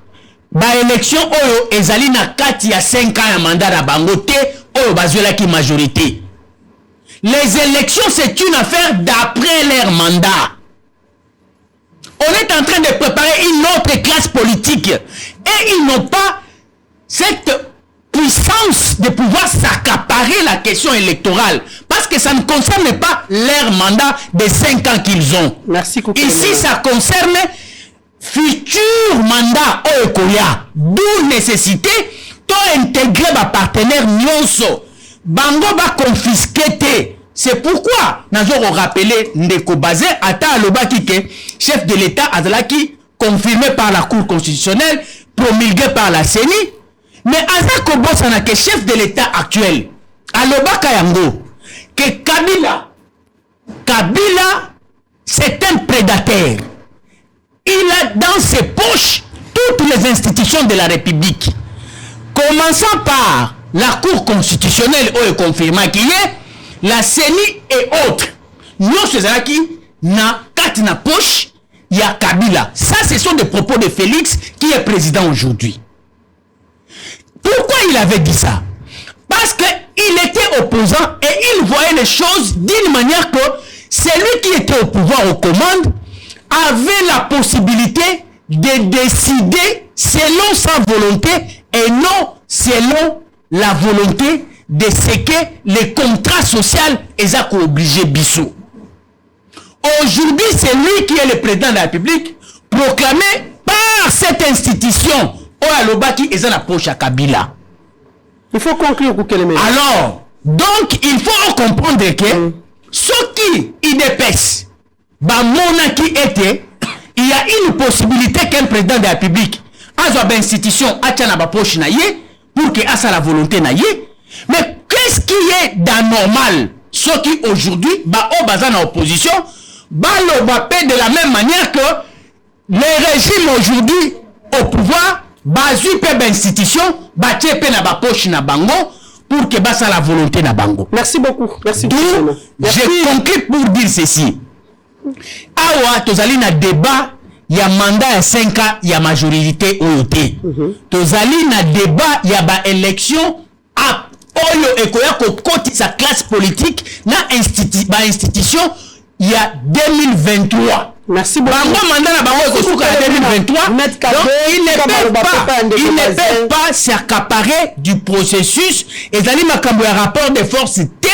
ba élection oyo ezali na kati ya 5 ans ya mandat na bango te oyo bazwela ki majorité. Les élections c'est une affaire d'après leur mandat. On est en train de préparer une autre classe politique et ils n'ont pas cette puissance de pouvoir s'accaparer la question électorale parce que ça ne concerne pas leur mandat de 5 ans qu'ils ont. Merci. Ici, ça concerne futur mandat Okoya, d'où nécessité d'intégrer ma partenaire Nyonso. Bango va confisquer. C'est pourquoi nous avons rappelé Ndeko Bazé Ata Alobaki que chef de l'État Azalaki confirmé par la Cour constitutionnelle, promulgué par la CENI, mais Azako Bosana que chef de l'État actuel Alobaka Yango que Kabila c'est un prédateur. Il a dans ses poches toutes les institutions de la République. Commençant par la Cour constitutionnelle où il confirma qu'il est la CENI et autres. Nous, c'est qui na katina poche, il y a Kabila. Ça, ce sont des propos de Félix qui est président aujourd'hui. Pourquoi il avait dit ça? Parce qu'il était opposant et il voyait les choses d'une manière que celui qui était au pouvoir, aux commandes, avait la possibilité de décider selon sa volonté et non selon la volonté de ce que les contrats sociaux est obligé Bissou. Aujourd'hui, c'est lui qui est le président de la République, proclamé par cette institution. Oalobaki est la poche à Kabila. Il faut conclure pour qu'elle mette. Alors, donc, il faut comprendre que ce qui IDPS, Bamona qui était, il y a une possibilité qu'un président de la République a une institution à la poche pour que a la volonté naïe. Mais qu'est-ce qui est d'anormal? Ce qui aujourd'hui, au bazar en opposition, le de la même manière que les régimes aujourd'hui au pouvoir, basu pe institution, batie pe na poche na bango pour que basa la volonté na bango. Merci beaucoup. Merci. Je conclue pour dire ceci. Awa tozali na débat, il y a mandat à 5 ans, il y a majorité au côté. Tozali na débat, il y a ba élection à Oyo ekoya ko koti sa classe politique na institution il y a 2023. Merci beaucoup. Bango mandat na bango ko suka 2023. Donc il ne peut pas s'accaparer du processus. Ezali makambo ya rapport de force T,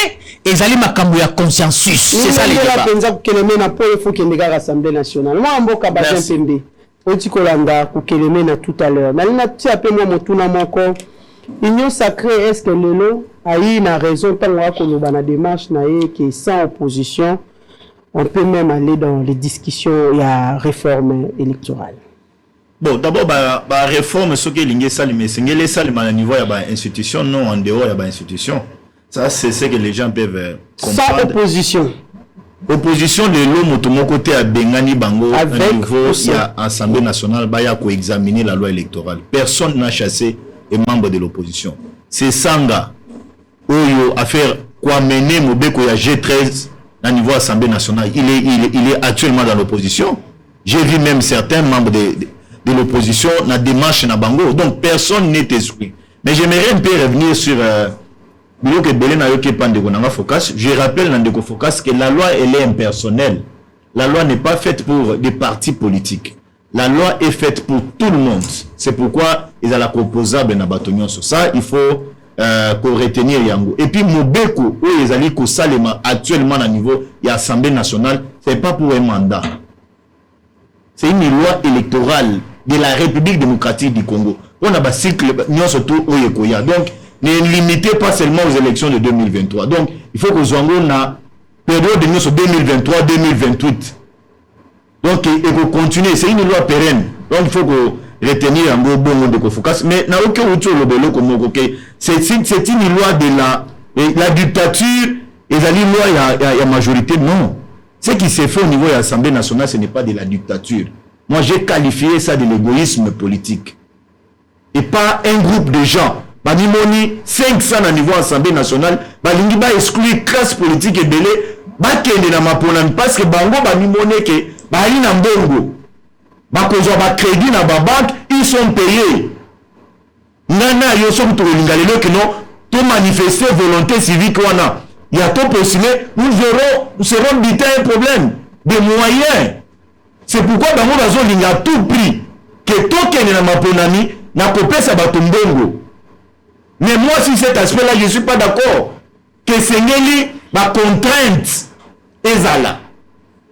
ezali makambo ya consensus. C'est ça les débats. Penza kukeleme na po faut que ndeka l'Assemblée nationale. Moi mboka ba pembe. Oti kolanda kukeleme na tout à l'heure. Na lina ti ape moi motuna moko. Union sacrée, est-ce que Lelo a eu une raison tant qu'on a une démarche qui est sans opposition, on peut même aller dans les discussions, il y a réforme électorale. Bon, d'abord, la réforme, ce qui est lié à à niveau de l'institution, non en dehors de l'institution. Ça, c'est ce que les gens peuvent comprendre. Sans opposition. Opposition de l'homme, de mon côté, à Bengani Bango, à niveau, il y a l'Assemblée nationale, il y a examiner la loi électorale. Personne n'a chassé et membre de l'opposition. C'est Sanga, Oyo, à faire quoi mener Mobeko à G13 à niveau Assemblée nationale. Il est actuellement dans l'opposition. J'ai vu même certains membres de l'opposition dans la démarche na Bango. Donc personne n'est exclu. Mais j'aimerais un peu revenir sur Focus. Je rappelle Nandeko Focus que la loi elle est impersonnelle. La loi n'est pas faite pour des partis politiques. La loi est faite pour tout le monde. C'est pourquoi ils ont la composable na batonyon sur ça. Il faut qu'on retenir yango. Et puis Mobeko où ils allaient ko salema actuellement à niveau de l'Assemblée nationale, c'est pas pour un mandat. C'est une loi électorale de la République démocratique du Congo. On a un cycle surtout au Yekoya. Donc ne limitez pas seulement aux élections de 2023. Donc il faut que Zwango na période de 2023-2028. Donc il faut continuer. C'est une loi pérenne. Donc il faut que retenir un bon monde de focus. Mais n'a aucun retour le bélo comme c'est une loi de la dictature et la loi il y a majorité. Non. Ce qui s'est fait au niveau de l'Assemblée nationale, ce n'est pas de la dictature. Moi j'ai qualifié ça de l'égoïsme politique. Et pas un groupe de gens. Banimoni 500 à niveau Assemblée nationale, balingi ba exclure classe politique et belé, ba kende na mapona parce que bango banimoni ke ba ali na mbongo. Ba kozwa ba crédit na ba banque, ils sont payés. Nana yo so to lingalelo que non, to manifester volonté civique wana. Il y a tout possible, nous serons bité un problème de moyens. C'est pourquoi bango bazo linga tout prix que to kende na maponami na kopesa ba tombongo. Mais moi, sur cet aspect-là, je ne suis pas d'accord. Que Sengeli, ma contrainte, ezala.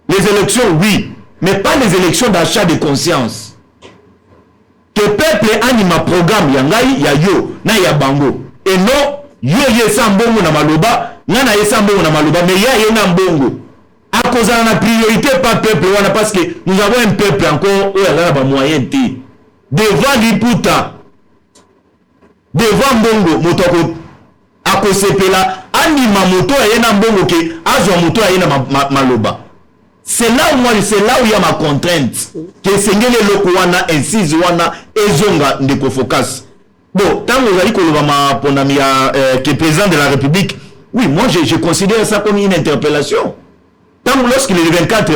Les élections, oui. Mais pas les élections d'achat de conscience. Que peuple anima programme, yangai, ya yo, na ya bango. Et non, yo yesambongo na maloba, nana yesambongo na maloba, mais ya yenambongo. À cause de la priorité, pas peuple, parce que nous avons un peuple encore, où il y a des moyens. Devant l'Iputa, devant mbongo motoko akosepela anima moto ayena mbongo ke azwa moto ayena maloba. C'est là où il y a ma contrainte que sengele loko wana insise wana ezonga ndeko focus. Bon, tant que vous allez koloba ma ponami que président de la République, oui, moi je considère ça comme une interpellation. Tant lorsqu'il est le 24,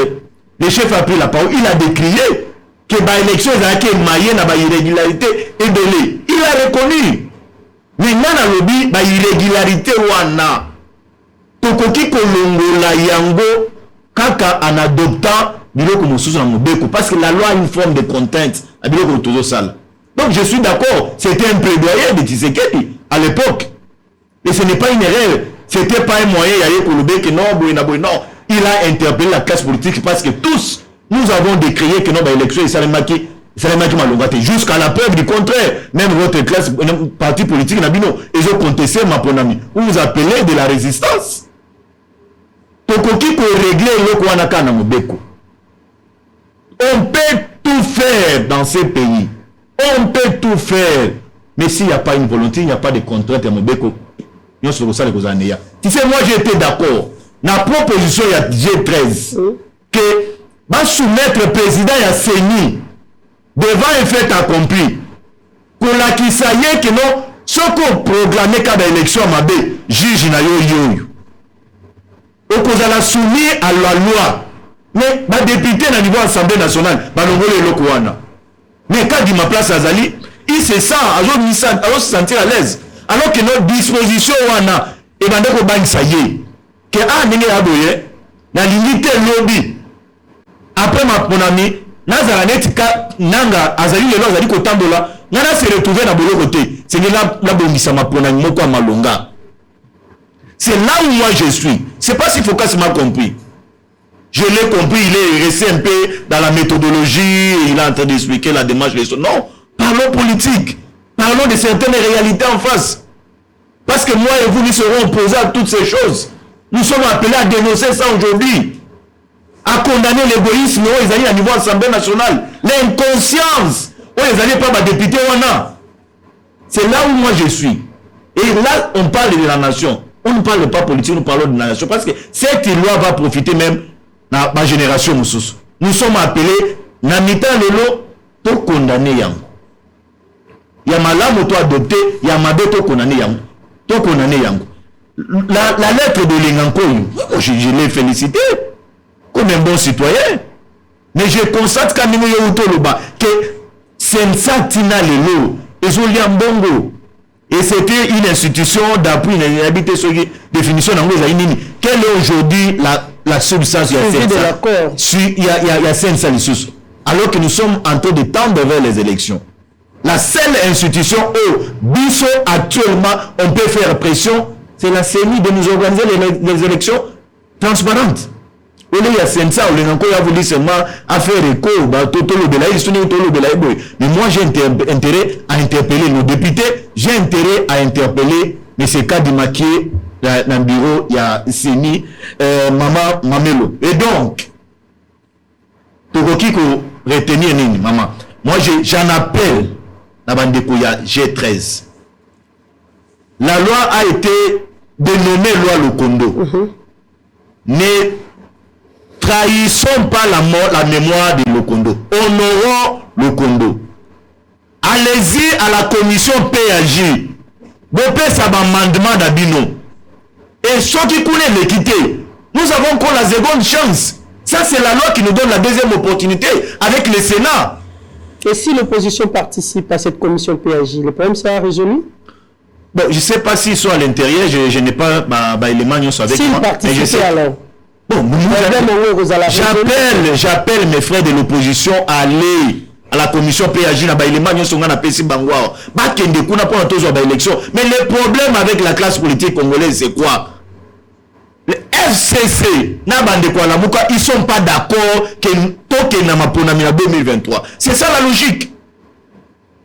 le chef a pris la parole, il a décrié que ba élection ezalaki emaye na ba irrégularité ebele. Il a reconnu. Mais nana lobi ba irrégularité wana tokoki kolongola yango kaka en adoptant biloko mosusu na mobeko parce que la loi a une forme de contrainte à biloko tozo sala. Donc je suis d'accord, c'était un plaidoyer de Tshisekedi à l'époque. Et ce n'est pas une erreur, c'était pas un moyen d'aller kolobe que non boyna boyna. Il a interpellé la classe politique parce que tous nous avons décrié que non ba élection et salemaki jusqu'à la preuve du contraire. Même votre classe, parti politique, ils ont contesté ma ponami. Vous appelez de la résistance. Tokoki pour régler le Kouanaka na Mobeko. On peut tout faire dans ces pays. On peut tout faire. Mais s'il n'y a pas une volonté, il n'y a pas de contrainte à Mobeko. Tu sais, moi j'étais d'accord. La proposition il y a G13 que va soumettre le président à Séni devant un fait accompli. Pour la qui ça y est que non, ce qu'on proclamait quand l'élection m'a dit, juge na yo. Au cause à la soumis à la loi. Mais ma député na niveau Assemblée nationale, bah l'ongole le Kouana. Mais quand il ma place à Zali, il se sent, alors se sentir à l'aise. Alors que notre disposition wana, et ben donc au ça y est. Que ah n'est aboye, na limité lobby. Après ma ponami, nazala netika nanga azali lelo azali kotambola nana se retrouver na bolo côté c'est la bongisa mapona moko ya malonga. C'est là où moi je suis. C'est pas si Focus m'a compris. Je l'ai compris, il est resté un peu dans la méthodologie, il est en train d'expliquer la démarche des choses. Non, parlons politique. Parlons de certaines réalités en face. Parce que moi et vous nous serons opposés à toutes ces choses. Nous sommes appelés à dénoncer ça aujourd'hui. À condamner l'égoïsme où ils allaient à niveau Assemblée nationale, l'inconscience où ils allaient pas ma député wana. C'est là où moi je suis. Et là on parle de la nation. On ne parle pas politique, nous parlons de la nation parce que cette loi va profiter même à ma génération. Nous sommes appelés Namita Lelo pour condamner Yango. Il y a malam auto adopté, il y a mabé pour condamner Yango. Pour condamner Yango. La lettre de Lengankoy, je l'ai félicité comme un bon citoyen. Mais je constate quand nous avons que c'est un satina lelo, et ont lié en bongo. Et c'était une institution d'appui, une habité sur définition d'anglais. Quelle est aujourd'hui la substance de il y a CNSA. Alors que nous sommes en train de tendre vers les élections. La seule institution où, biso actuellement, on peut faire pression, c'est la CENI de nous organiser les élections transparentes. Il y a CNSA, il y a voulu seulement faire écho, mais moi j'ai intérêt à interpeller nos députés, j'ai intérêt à interpeller M. Kadimakie dans le bureau, il y a CENI, Maman Mamelo. Et donc, retenir nini, maman. Moi, j'en appelle la bande de Kouya G13. La loi a été dénommée loi Lokondo. Ne trahissons pas la mémoire de Lokondo. Honorons Lokondo. Allez-y à la commission PAJ. Vous faites ça amendement d'Abino. Et ceux qui connaissent l'équité, nous avons encore la seconde chance. Ça, c'est la loi qui nous donne la deuxième opportunité avec le Sénat. Et si l'opposition participe à cette commission PAJ, le problème sera résolu? Bon, je ne sais pas s'ils sont à l'intérieur, je n'ai pas l'élément avec moi. S'ils participent alors? Bon, j'appelle mes frères de l'opposition à aller à la commission PAJ. Mais le problème avec la classe politique congolaise, c'est quoi? Le FCC, ils ne sont pas d'accord que token na maponami na 2023. C'est ça la logique.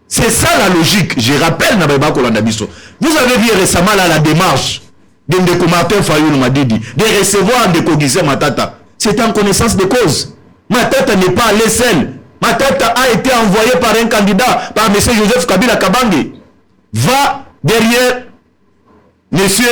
C'est ça la logique. Je rappelle, vous avez vu récemment là, la démarche de Ndeko Martin Fayulu Madidi de recevoir Ndeko Gisèle Matata. C'est en connaissance de cause. Matata n'est pas allé seul. Matata a été envoyé par un candidat, par M. Joseph Kabila Kabange. Va derrière Monsieur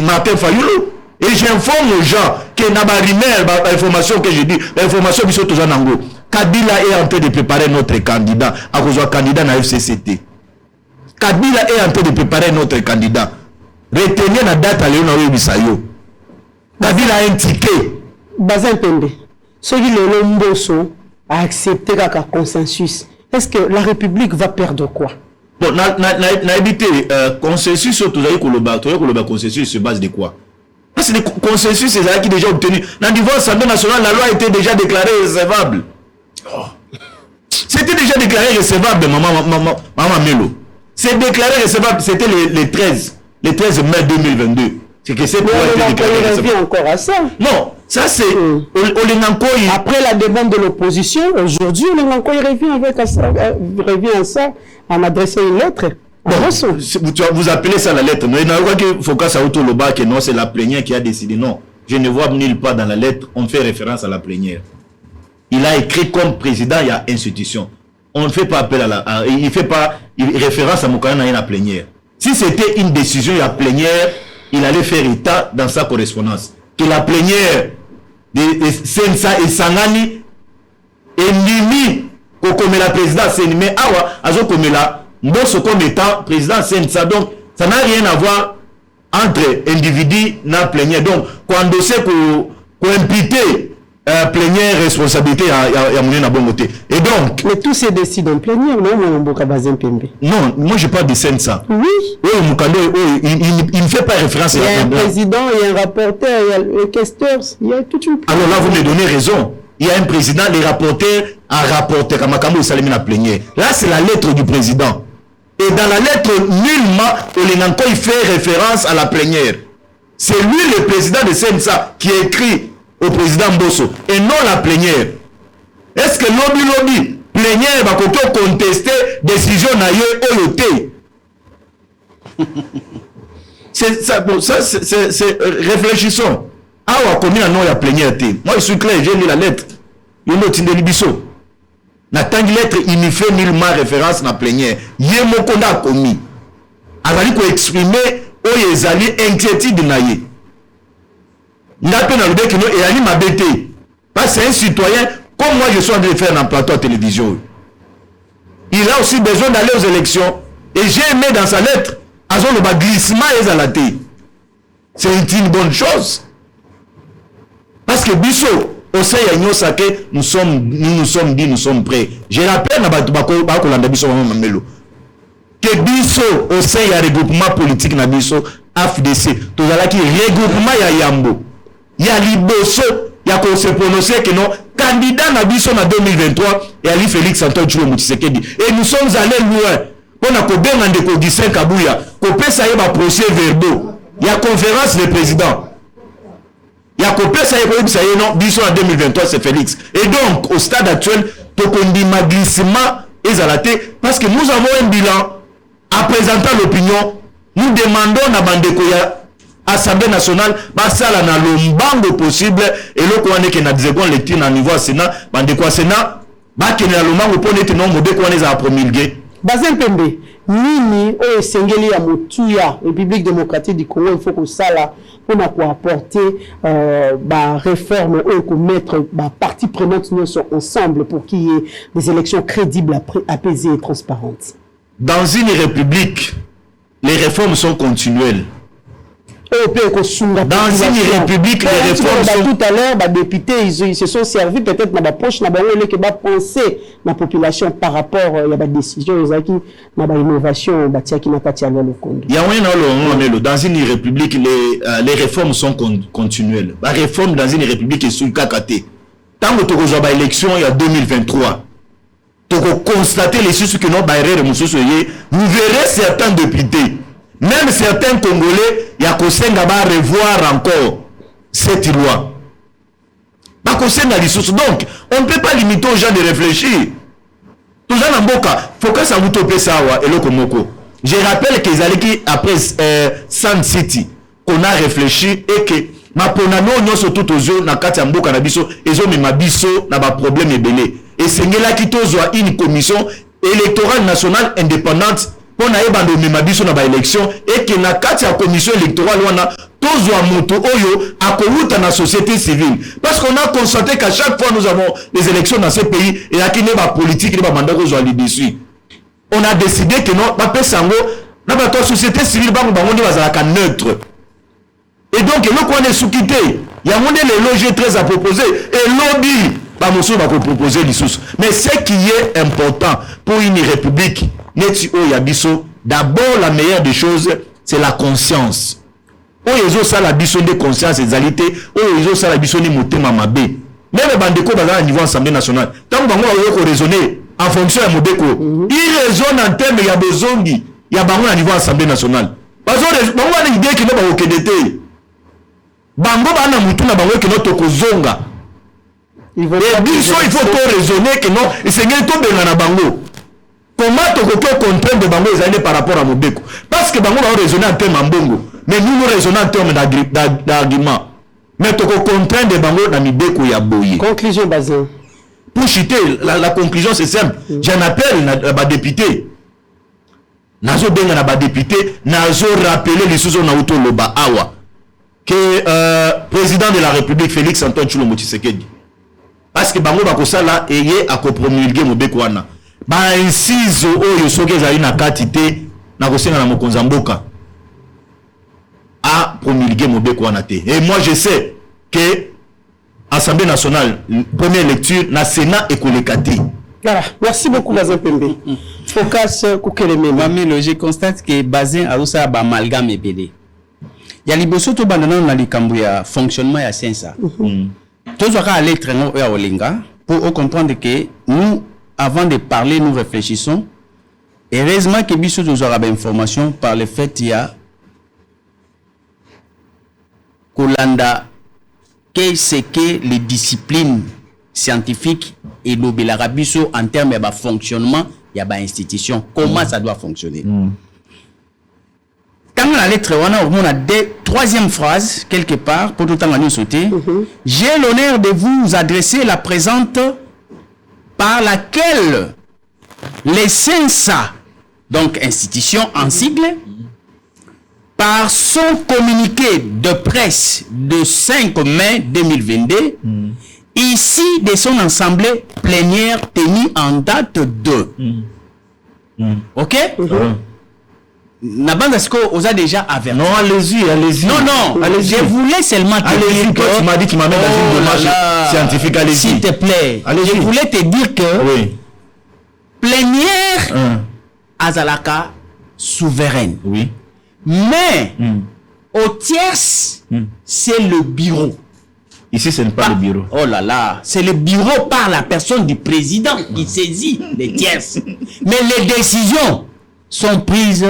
Martin Fayulu. Et j'informe aux gens que l'information que je dis, l'information qui sont toujours en Ango. Kabila est en train de préparer notre candidat à cause du candidat dans la FCCT. Kabila est en train de préparer notre candidat. Retenez la date à Léon Bisayo. Kabila a un ticket. Bazin Pembe, ceux qui le Mbosso a accepté un consensus. Est-ce que la République va perdre quoi? Bon, n'a évité consensus sur tout le consensus se base de quoi? Parce que le consensus, c'est ça qui est déjà obtenu. Dans le niveau de l'Assemblée nationale, la loi a été déjà déclarée recevable. Oh. C'était déjà déclaré recevable, maman Melo. C'est déclaré recevable, c'était le 13 mai 2022. C'est que cette loi a été déclarée recevable. Encore à ça. Non, ça c'est... Après la demande de l'opposition, aujourd'hui, Olenganko revient à ça, en adressant une lettre. Bon, vous appelez ça la lettre. Mais il faut que ça que non, c'est la plénière qui a décidé. Non, je ne vois nulle part dans la lettre, on fait référence à la plénière. Il a écrit comme président, il y a institution. On ne fait pas appel à il ne fait pas référence à Moukana dans la plénière. Si c'était une décision, il y a plénière, il allait faire état dans sa correspondance. Que la plénière de Sensa et Sangani est nimi comme la présidente, c'est nimé awa, azo comme la Mbosso comme étant président Sensa. Donc, ça n'a rien à voir entre individus et plénière. Donc, quand on sait qu'on imputer plénière responsabilité à mon côté. Et donc... Mais tout se décide en plénière, non, non, moi je parle de Sensa. Oui. Il ne fait pas référence à la Il y a un président, il y a un rapporteur, il y a le questeur, il y a toute une... Alors là, vous me donnez raison. Il y a un président, les rapporteurs, un rapporteur, comme Makambo Salimi la plénière. Là, c'est la lettre du président. Et dans la lettre, nullement, Olenganko, il fait référence à la plénière. C'est lui, le président de Sensa, qui écrit au président Mbosso, et non la plénière. Est-ce que lobby, plénière, va contester décision naïe oyoté? C'est ça, bon, ça, c'est réfléchissons. Ah, on a commis un nom à plénière. Moi, je suis clair, j'ai lu la lettre. Il y a une autre Libiso. La lettre, il ne fait nullement référence à la plénière. Il y a mon qu'on a commis. Alors, il faut exprimer où il y a inquiétude naïe. C'est un citoyen comme moi je suis en train de faire un plateau à télévision. Il a aussi besoin d'aller aux élections. Et j'ai aimé dans sa lettre le glissement et la thé. C'est une bonne chose. Parce que Bisso, au sein nous nous sommes dit, nous sommes prêts. Je rappelle à Bisso que que biso au sein ya regroupement politique na biso AFDC tozalaki regroupement ya Yambo ya liboso ya ko se prononcer que non candidat na biso na 2023 et Ali Félix Antoine Tshilombo Tshisekedi et nous sommes allés loin on a ko benga ndeko Gissen Kabuya ko pesa ye ba procès verbaux ya conférence des présidents ya ko pesa ye ko bisa ye non biso en 2023 c'est Félix et donc au stade actuel to kondima glissement ezalate parce que nous avons un bilan à présenter l'opinion nous demandons na bandeko ya Assemblée nationale basala na lombango possible et loko wane ke na seconde lecture na niveau Sénat bandeko Sénat ba ke na lombango pour nete non modeko wane za promulguer Bazin Pembe nini o esengeli ya motuya République démocratique du Congo il faut que ça là pour na quoi apporter ba réforme ou ko mettre ba partie prenante nous sont ensemble pour qu'il y ait des élections crédibles apaisées et transparentes. Dans une république les réformes sont continuelles. Dans une république, les réformes sont... Tout à l'heure, les députés, ils se sont servis peut-être dans la poche, dans la pensée la population par rapport à la décision, à l'innovation, dans une république, les réformes sont continuelles. La réforme dans une république est sous le KKT. Tant que tu as une élection, il y a 2023, tu as constaté les choses que nous vous verrez certains députés. Même certains Congolais, il y a Kosenga va revoir encore cette loi. Donc, on ne peut pas limiter aux gens de réfléchir. Tout ça, il faut que ça vous tope ça. Je rappelle qu'ils allaient après Sun City, qu'on a réfléchi et que ma ponano non surtout aux yeux na kati mboka na biso ezo me mabiso na ba problème ebele. Et c'est là qui tozwa une commission électorale nationale indépendante pour na ebando me mabiso na ba élection et que na kati ya commission électorale wana tozwa moto oyo akouta na société civile parce qu'on a constaté qu'à chaque fois nous avons les élections dans ce pays et la kine ba politique ba mandat ko zo ali dessus. On a décidé que non ba pesango na ba société civile ba bango ndi bazalaka neutre. Et donc, le coin est sous-quitté. Il y a les loger très à proposer. Et lobby, bah, monsieur va proposer les sous. Mais ce qui est important pour une république, d'abord, la meilleure des choses, c'est la conscience. Oh, ils ont ça, la biso de conscience et d'alité. Oh, ils ont ça, la biso de motema mabe. Même les bandeko, à niveau Assemblée nationale. Tant que vous raisonner en fonction de Modeko, ils raisonnent en termes de Yabozongi. Il y a à niveau Assemblée nationale. Parce que vous avez une idée qui n'est pas au KDT. Bango bana mutuna bango que notre kozonga. Il faut tout raisonner que non, et c'est bien tout benga na bango. Comment to ko contraindre de bango ezali par rapport à Mobeko? Parce que bango va raisonner en termes mbongo, mais nous raisonnons en termes d'argument. Mais to ko contraindre de bango na mibeko ya boye. Conclusion Bazin. Pour chuter, la conclusion c'est simple. J'en appelle na député. Nazo benga na ba député, nazo rappeler les sous na auto loba awa. Que président de la République Félix Antoine Tshilombo Tshisekedi parce que bango bakosala eye akopromulguer Mobeko wana ba insizo oyo soki ezali na quantité na kosenga na mokonza mboka a promulguer Mobeko wana te. Et moi je sais que Assemblée nationale première lecture na Sénat et kolekati. Voilà, merci beaucoup Bazin Pembe. Focus Kukeleme. Mamelo, je constate que Bazin a aussi ba amalgame epelé. Il y a les bosses tout bandana dans les cambouis fonctionnement ya sensa. Tous aura aller très loin à Olinga pour comprendre que nous avant de parler nous réfléchissons. Heureusement que biso nous aura information par le fait il y a Kolanda que c'est que les disciplines scientifiques et l'obélarabiso en termes de fonctionnement il y a ba institution comment ça doit fonctionner. Dans la lettre, on a des troisième phrase, quelque part, pour tout le temps à nous sauter. J'ai l'honneur de vous adresser la présente par laquelle les CENSA, donc institution en sigle, par son communiqué de presse de 5 mai 2022, ici de son assemblée plénière tenue en date de. Ok? La bande est-ce qu'on a déjà averti? Non, allez-y. Non, allez-y. Je voulais seulement te dire que... Tu m'as dit qu'il m'amène dans une démarche scientifique, allez-y. S'il te plaît, je voulais te dire que... Oui. Plénière Azalaka souveraine. Oui. Mais au tierce, c'est le bureau. Ici, ce n'est pas le bureau. Oh là là, c'est le bureau par la personne du président qui saisit les tierces. Mais les décisions sont prises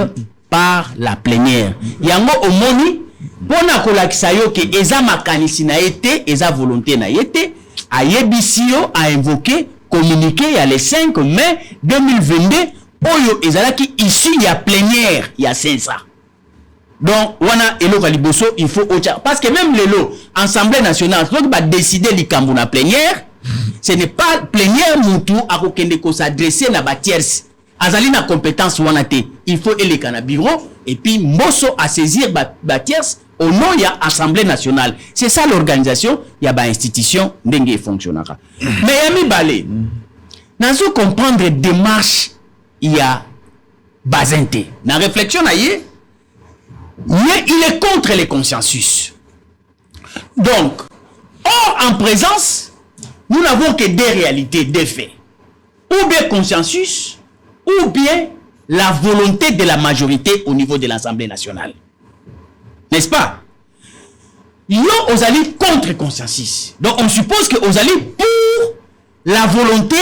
par la plénière. Yango omoni, pona kolakisa yo ke eza makanisi na été, eza volonté na été, ayebisio a invoqué, communiqué à le 5 mai 2022, oyo ezalaki issu ya plénière, ya sensa. Donc, wana eloko liboso, il faut ocha. Parce que même les lots, Assemblée nationale, donc va décider likambo na plénière, ce n'est pas plénière moutou à kokende ko s'adresser na ba tierce. Azali na compétence wana te. Il faut eleka na bureau et puis mboso à saisir ba tierce au nom ya Assemblée nationale. C'est ça l'organisation, ya ba institution ndenge fonctionnera. Mais yami balé. Nazo comprendre démarche ya bazente. Na réflexion na yé. Mais il est contre les consensus. Donc, or en présence, nous n'avons que des réalités, des faits. Ou bien consensus, ou bien la volonté de la majorité au niveau de l'Assemblée nationale. N'est-ce pas? Yo osali contre consensus. Donc on suppose que osali pour la volonté,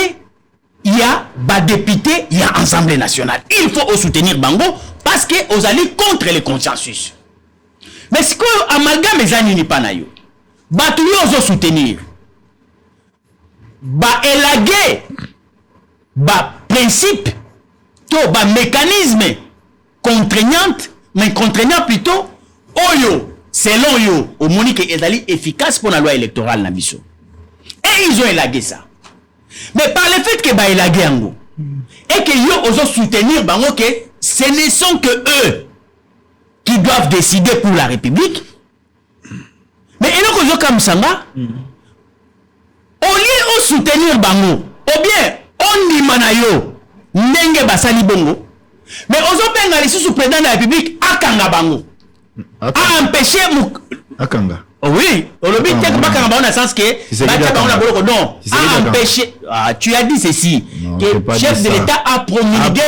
il y a bas député, il y a Assemblée nationale. Il faut soutenir Bango parce que aux alliés contre les consensus. Mais ce que amalgame les années n'est pas naïo. Batouyo aux soutenir. Ba élaguer. Ba principe. To ba mécanisme contraignant, mais contraignant plutôt. Oyo, selon yo, au monique est efficace pour la loi électorale nabiso. Et ils ont élagué ça. Mais par le fait que ba élagué ango. Et que yo osent soutenir bango que ce ne sont que eux qui doivent décider pour la République. Mais et donc osent comme ça, au lieu de soutenir bango, ou bien on dit manayo nenge basali bongo, mais osent benga les sous président de la République akanga bango, a empêché akanga. Oh oui, on le dit que bakanga bango dans le sens que non, a empêché. Ah, tu as dit ceci, que le chef de l'État a promulgué.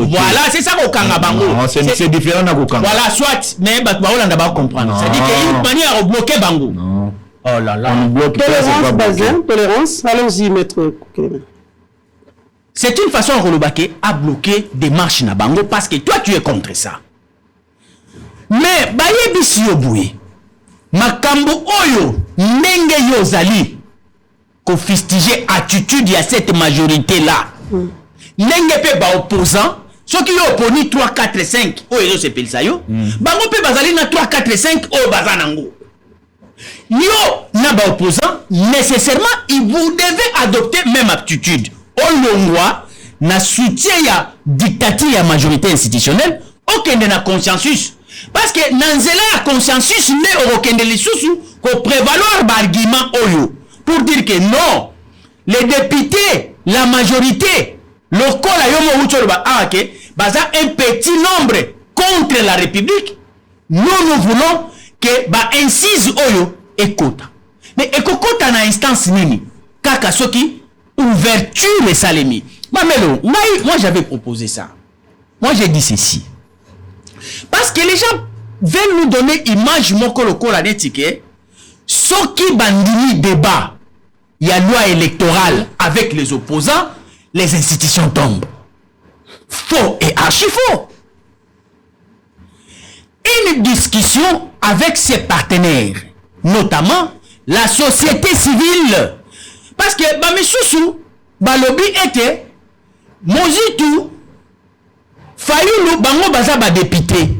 Voilà, c'est ça qu'au Kangabango. C'est différent de Kangabango. Voilà, soit, mais on va comprendre. C'est-à-dire qu'il y a une manière de bloquer Bango. Non. Oh là là. On bloque tolérance, Bazin, tolérance. Allons-y, maître. C'est une façon à bloquer des marches na Bango parce que toi, tu es contre ça. Mais, baye bisi yoboué. Makambo oyo, nenge yozali. Qu'on fustige attitude à cette majorité-là. Nenge pe ba opposant, ceux qui ont opposé 3, 4, 5, oh ils ont s'appelé ça yo. Bango pe bazali na 3, 4, 5, oh bazanango. Yo na ba opposant, nécessairement, vous devez adopter même attitude. On le voit, na soutien ya dictature ya majorité institutionnelle, aucun de na consensus. Parce que nanzela ya consensus ne aucun de les sous ko prévaloir ba argument oyo. Pour dire que non, les députés, la majorité, le col a un petit nombre contre la République, nous voulons que ba incise oyo et quota. Mais ekokota na instance nini, kaka soki ouverture et salemi. Mamelo, moi j'avais proposé ça. Moi j'ai dit ceci. Parce que les gens veulent nous donner image moko le col a détiqué. Ce qui bandini débat, il y a loi électorale avec les opposants, les institutions tombent. Faux et archi faux. Une discussion avec ses partenaires, notamment la société civile. Parce que Bamissoussou, Balobi était, Mozitou, Fayoulou, Bango Baza député.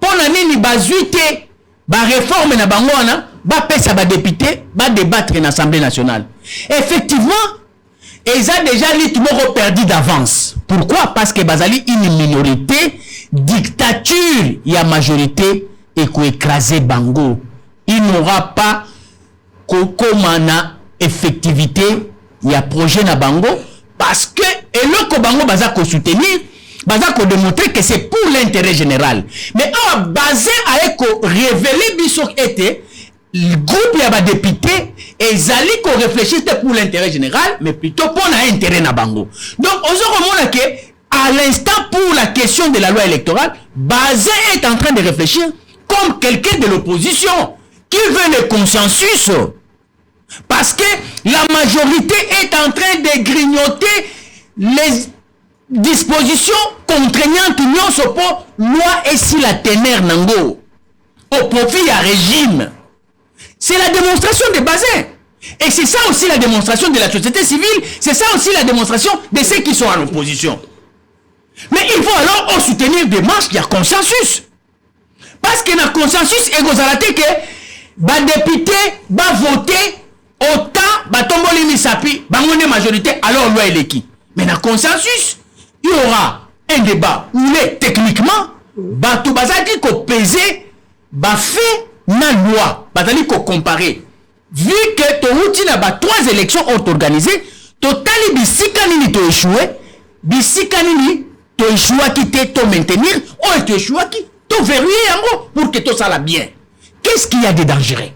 Pour l'année, ni bazuité, réforme na Bangoana, pesa ba député, débattre dans l'Assemblée nationale. Effectivement, ils ont déjà l'itmoro perdu d'avance. Pourquoi? Parce que Bazali une minorité, dictature, il y a majorité et qu'on écraser Bango. Il n'aura pas comment effectivité, il y a projet na Bango parce que et le Bango baza ko soutenir, baza ko démontrer que c'est pour l'intérêt général. Mais en basé à révéler biso était le groupe y a des députés et Zali qu'on réfléchissait pour l'intérêt général mais plutôt pour l'intérêt na Bango. Donc on se remonte que À l'instant, pour la question de la loi électorale, Bazin est en train de réfléchir comme quelqu'un de l'opposition qui veut le consensus. Parce que la majorité est en train de grignoter les dispositions contraignantes nyonso pour loi et si la ténère nango au profit à régime. C'est la démonstration de Bazin. Et c'est ça aussi la démonstration de la société civile. C'est ça aussi la démonstration de ceux qui sont en opposition. Mais il faut alors soutenir des marches qui a consensus. Parce que dans le consensus, il y a que les députés vont voter autant, tomboli misapi, une majorité, alors loi est qui. Mais dans le consensus, il y aura un débat où techniquement, tout bazali ko peser, fait na loi, bazali ko comparer. Vu que tu as 3 élections ont organisées, totali bisika nini to échoué, bisika nini to échoué qui te maintenir, ou to échoué qui to verrouiller en gros pour que tout ça la bien. Qu'est-ce qu'il y a de dangereux?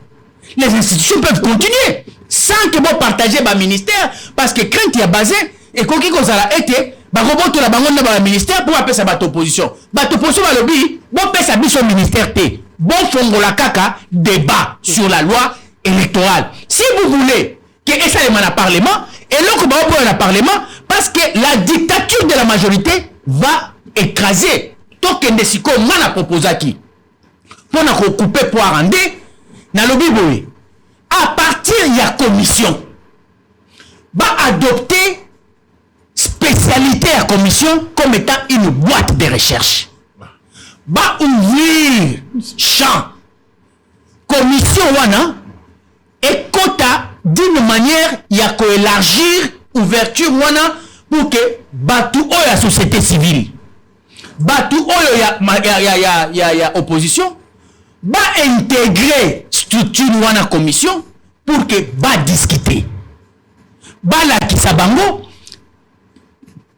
Les institutions peuvent continuer sans que vous partagez le ministère parce que quand il y a basé et qu'on a été, roboto la bango na ministère pour appeler ça opposition. Opposition va lobby, bon pèse à biso ministère T. Bon fongo la kaka débat sur la loi électorale. Si vous voulez que ça ait un parlement et l'autre va au parlement parce que la dictature de la majorité va écraser. Donc que Nesiko mana propose qui pour na couper pour rendre na lobby boy. À partir il y a commission va adopter spécialité à commission comme étant une boîte de recherche. Va ouvrir champ commission wana et quota d'une manière il y a élargir ouverture wana pour que batou la société civile batou il y a opposition va intégrer structure wana commission pour que va discuter va la kisabango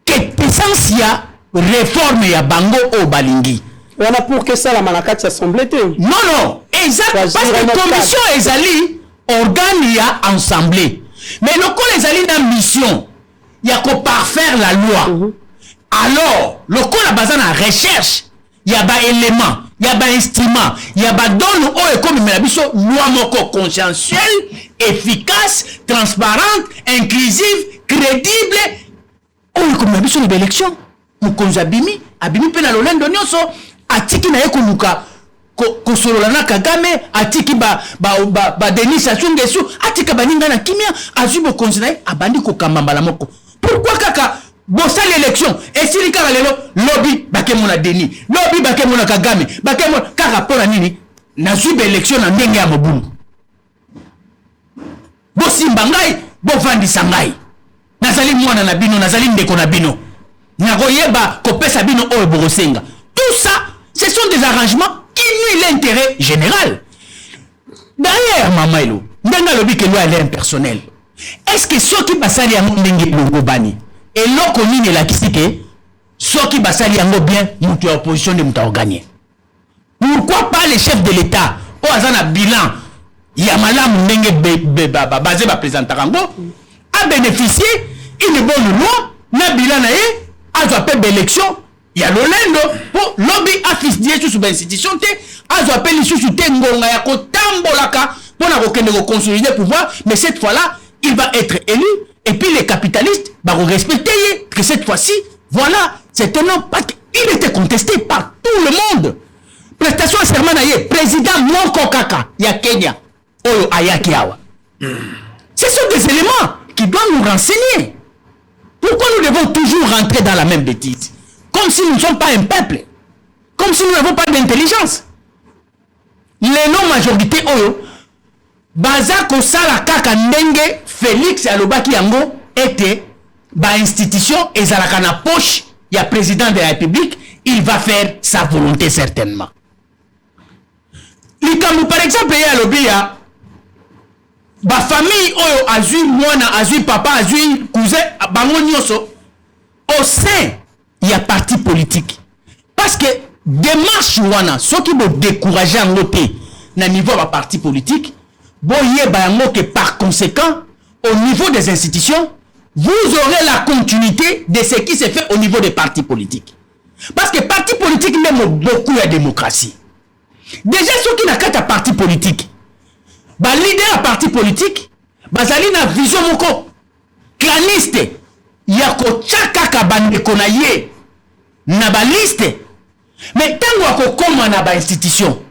que essentiel réforme ya bango au balingi. On a pour que ça la malakati assemblée. Non, exact. Parce que la commission ezali organe ya assemblée. Mais le coup ezali dans mission, il y a qu'à parfaire la loi. Alors, le coup la base en recherche, il y a des éléments, il y a des instruments, il y a des données ou comme la biso loi moko consensuelle, efficace, transparente, inclusive, crédible. Oh, comme la biso l'élection. Mukonza abimi pe na lolendo nyonso atiki na yekoluka ko solola na Kagame atiki ba Denis Sassou Nguesso atika baninga na kimia azubo konzina abandi ko kamambala moko. Pourquoi kaka bossa l'élection et si kaka lelo lobby bakemo na Denis lobby bakemo na Kagame bakemo kaka pona nini na zubo élection na ndenge ya mobulu bosimba ngai bovandisa ngai nazali mwana na bino nazali ndeko na bino. Tout ça, ce sont des arrangements qui nuisent l'intérêt général. D'ailleurs, Mamaïlo, ndanga lobi que loi est impersonnelle. Est-ce que ceux qui basali yango ndenge longo bani et loko nini la kisike ceux qui basali yango bien mutu ya opposition de muta gagner. Pourquoi pas les chefs de l'État au azana bilan ya malamu ndenge basé ba présenter yango a bénéficié une bonne loi na bilan na ye a appelé l'élection, il y a l'olendo pour lobby affiche die sous institution te a appelé sous tengonga ya ko tambolaka pour na kokende consolider pouvoir mais cette fois-là il va être élu et puis les capitalistes va respecter que cette fois-ci voilà c'est un homme il était contesté par tout le monde prestation serment na ye président Moko Kaka ya Kenya oyo ayaki awa ce sont des éléments qui doivent nous renseigner. Pourquoi nous devons toujours rentrer dans la même bêtise? Comme si nous ne sommes pas un peuple. Comme si nous n'avons pas d'intelligence. Les non-majorités, Bazako Sala Kaka Ndenge, Félix Alobaki Yango, était, institution, et Zalakana poche, il y a président de la République, il va faire sa volonté certainement. Likamou, par exemple, il y a l'obia. Ba famille oyo azui mwana azui papa azui cousin bango nyoso au sein il y a parti politique parce que démarche wana ceux qui vont décourager en côté na niveau ba parti politique bon yeba yango que par conséquent au niveau des institutions vous aurez la continuité de ce qui se fait au niveau des partis politiques. Parce que partis politiques n'aiment beaucoup la démocratie. Déjà, ceux qui n'ont qu'un parti politique, bah, leader à parti politique, bah, ça a une vision moko claniste. Il y a ko chaka bande konaye na ba liste. Mais tant qu'on comme na ba institution,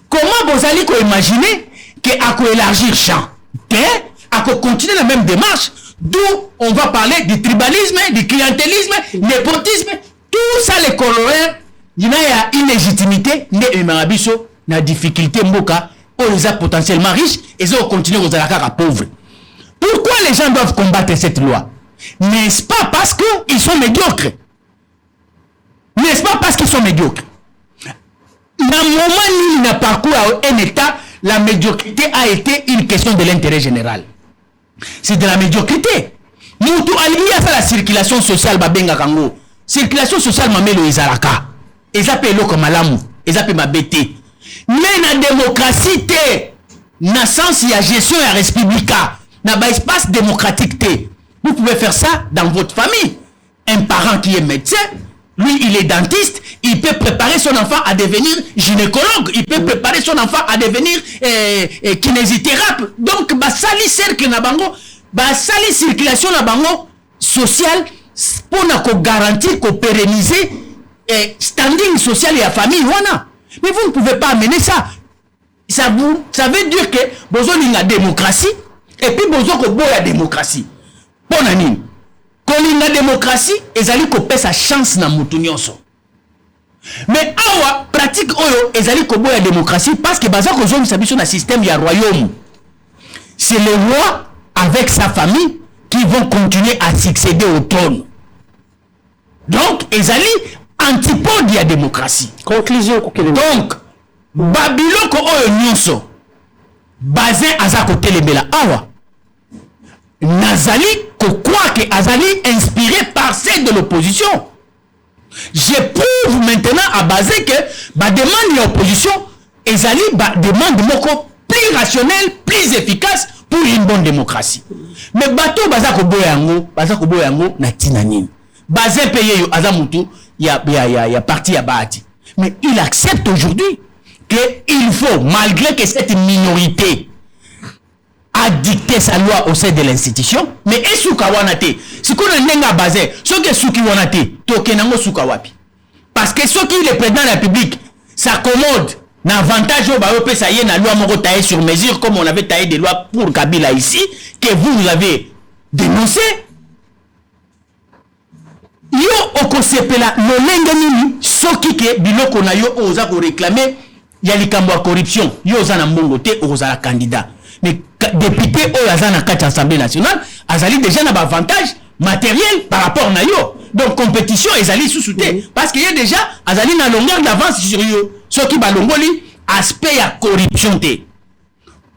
comment vous allez imaginer que à ko élargir champ, à ko continuer la même démarche, d'où on va parler du tribalisme, du clientélisme, népotisme, tout ça les colorés, il y a une illégitimité, na difficulté mboka, on les a potentiellement riches et ils ont continué aux alakara pauvres. Pourquoi les gens doivent combattre cette loi? N'est-ce pas parce qu'ils sont médiocres? N'est-ce pas parce qu'ils sont médiocres? Dans le moment où il n'a parcouru un État, la médiocrité a été une question de l'intérêt général. C'est de la médiocrité. Moutou aliya sa la circulation sociale babenga kango. Circulation sociale mamelo ezalaka. Ezape eloko malamu, ezape mabete. Mais la démocratie te, na sens ya gestion ya républica, na ba espace démocratique te. Vous pouvez faire ça dans votre famille. Un parent qui est médecin, lui il est dentiste, il peut préparer son enfant à devenir gynécologue, il peut préparer son enfant à devenir kinésithérapeute. Donc, bah, sali cercle na bango, bah, sali circulation na bango sociale pour na garantir, pérenniser standing social et la famille. Voilà. Mais vous ne pouvez pas amener ça. Ça veut dire que vous avez la démocratie et puis vous avez la démocratie. Bon anime. Quand la démocratie, ils allaient couper sa chance na mutunyoso. Mais awa pratique oyo, ils allaient couper la démocratie parce que baza ko zone sabiso na système ya royaume. C'est le roi avec sa famille qui vont continuer à succéder au trône. Donc, ils allaient antipode de la démocratie. Conclusion. Donc, Babylone ko oyo nyonso basé aza côté lebela awa. Nazali ko croit que Azali inspiré par celle de l'opposition. Je prouve maintenant à baser que ba demande de l'opposition Azali ba demande moko plus rationnelle, plus efficace pour une bonne démocratie. Mais bato baza ko boyango na tinanine. Bazin payé yo azamutu ya parti ya baati. Mais il accepte aujourd'hui qu'il faut, malgré que cette minorité a dicté sa loi au sein de l'institution, mais est-ce que wanate? Si qu'on a nenga basé, ce que souki wanate, tokenango soukawapi. Parce que ce qui est le président de la République s'accommode l'avantage au baope ça y est, la loi moko taillé sur mesure, comme on avait taillé des lois pour Kabila ici, que vous avez dénoncé. Yo okosepela lolenge nini soki ke biloko na yo oza ko réclamer ya likambo ya corruption yo oza na mbongo te oza la candidat. Mais député au Azana 4 Assemblée nationale, Azali déjà n'a pas avantage matériel par rapport à yo. Donc compétition Azali sous-souté parce qu'il y a déjà Azali na longueur d'avance sur yo. Ce qui va longoli aspect à corruption te.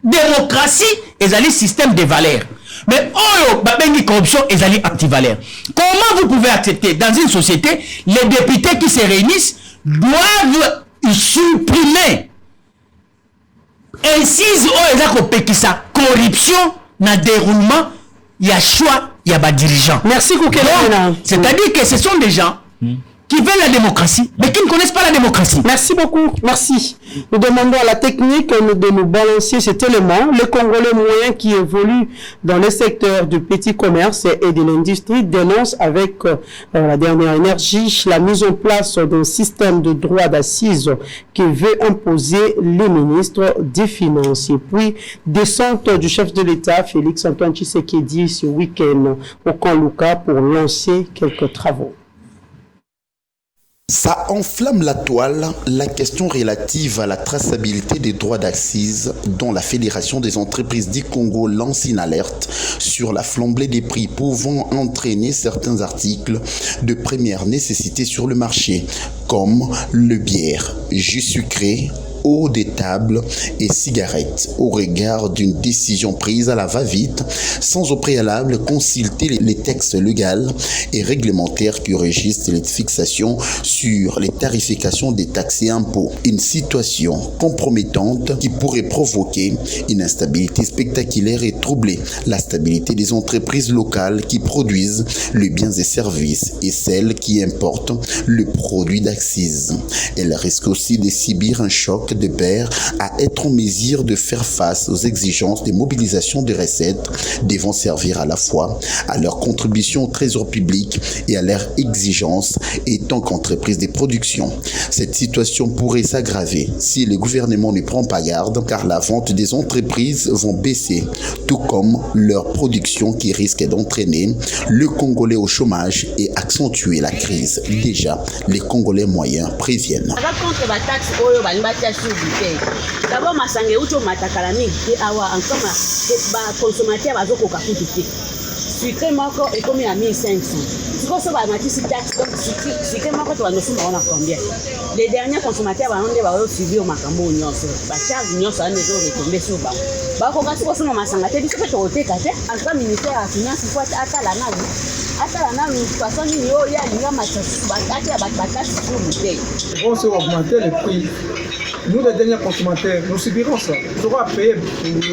Démocratie Azali système de valeurs. Mais oh babengi corruption Azali anti-valeurs. Comment vous pouvez accepter dans une société les députés qui se réunissent doivent supprimer incise sa corruption na déroulement il y a choix il y a pas dirigeant. Merci Koukelena. C'est-à-dire que ce sont des gens qui veulent la démocratie mais qui ne connaissent pas la démocratie. Merci beaucoup. Merci. Nous demandons à la technique de nous balancer cet élément. Les Congolais moyens qui évoluent dans le secteur du petit commerce et de l'industrie dénoncent avec la dernière énergie la mise en place d'un système de droit d'assises qui veut imposer les ministres des Finances. Et puis, descente du chef de l'État, Félix Antoine Tshisekedi, ce week-end au Camp Luka pour lancer quelques travaux. Ça enflamme la toile, la question relative à la traçabilité des droits d'accise dont la Fédération des entreprises du Congo lance une alerte sur la flambée des prix pouvant entraîner certains articles de première nécessité sur le marché, comme le bière, jus sucré eau des tables et cigarettes au regard d'une décision prise à la va-vite sans au préalable consulter les textes légaux et réglementaires qui régissent les fixations sur les tarifications des taxes et impôts. Une situation compromettante qui pourrait provoquer une instabilité spectaculaire et troubler la stabilité des entreprises locales qui produisent les biens et services et celles qui importent le produit d'accise. Elle risque aussi de subir un choc de pair à être en mesure de faire face aux exigences de mobilisation de recettes devant servir à la fois à leur contribution au trésor public et à leurs exigences étant qu'entreprise de production. Cette situation pourrait s'aggraver si le gouvernement ne prend pas garde car la vente des entreprises vont baisser, tout comme leur production qui risque d'entraîner le Congolais au chômage et accentuer la crise. Déjà, les Congolais moyens préviennent. D'abord, Massange Ucho Matakalami, awa encore consommateur bazokoka kutu. Sucré moko est commis à 1500. Si on se va mettre sur taxe, donc sucré moko tu vas nous faire on a combien? Les derniers consommateurs vont suivre au Macambo Union. Ba charge Union ça ne doit retomber sur bas. Ba ko kasi ko soma Masanga te biso to te kate. En tant ministère à finance faut atala na. Atala na nous façon ni yo ya linga match ba kate ba taxe sur bouteille. On se augmenter les prix. Nous, les derniers consommateurs, nous subirons ça. On va payer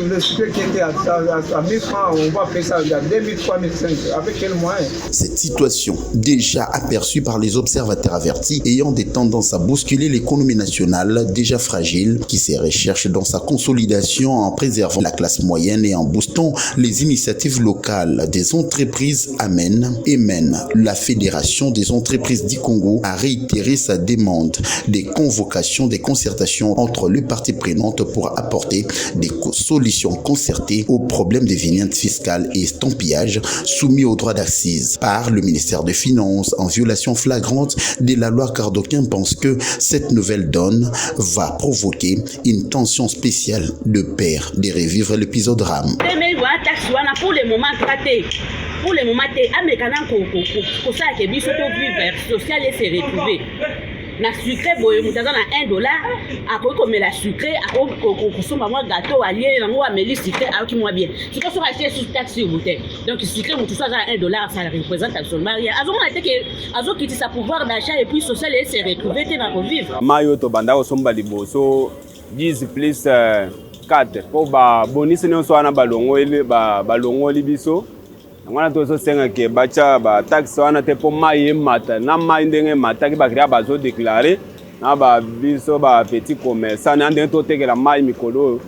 le sucre qui était à 1000 francs, on va payer ça à 2000, 3005. Avec quel moyen? Cette situation, déjà aperçue par les observateurs avertis, ayant des tendances à bousculer l'économie nationale déjà fragile, qui se recherche dans sa consolidation en préservant la classe moyenne et en boostant les initiatives locales des entreprises amène et mène la Fédération des entreprises du Congo à réitérer sa demande des convocations, des concertations entre les parties prenantes pour apporter des solutions concertées aux problèmes des vignettes fiscales et estampillage soumis aux droits d'accise par le ministère des Finances en violation flagrante de la loi, car d'aucuns pensent que cette nouvelle donne va provoquer une tension spéciale de peur de revivre l'épisode RAM. Pour le moment, pour le moment, ça que biso to vivre social et se retrouver. Na sucré boye mutaza na $1 ako comme la sucré ako kosomba moi gâteau allié na moi ameli sucré aki moi bien si ko so acheter sous taxe sur bouteille donc sucré mutu ça $1 ça représente absolument rien azo mona teke azo kiti sa pouvoir d'achat et puis social et se retrouver te na vivre mayo to banda osomba liboso 10 plus 4 po ba bonus ne so ana balongo ele balongo libiso ngwana to so senga ke bacha ba taxe wana te po mai mata na mai ndenge mata ki bakria bazo déclarer na ba biso ba petit commerçant na ndenge to tekela mai mikolo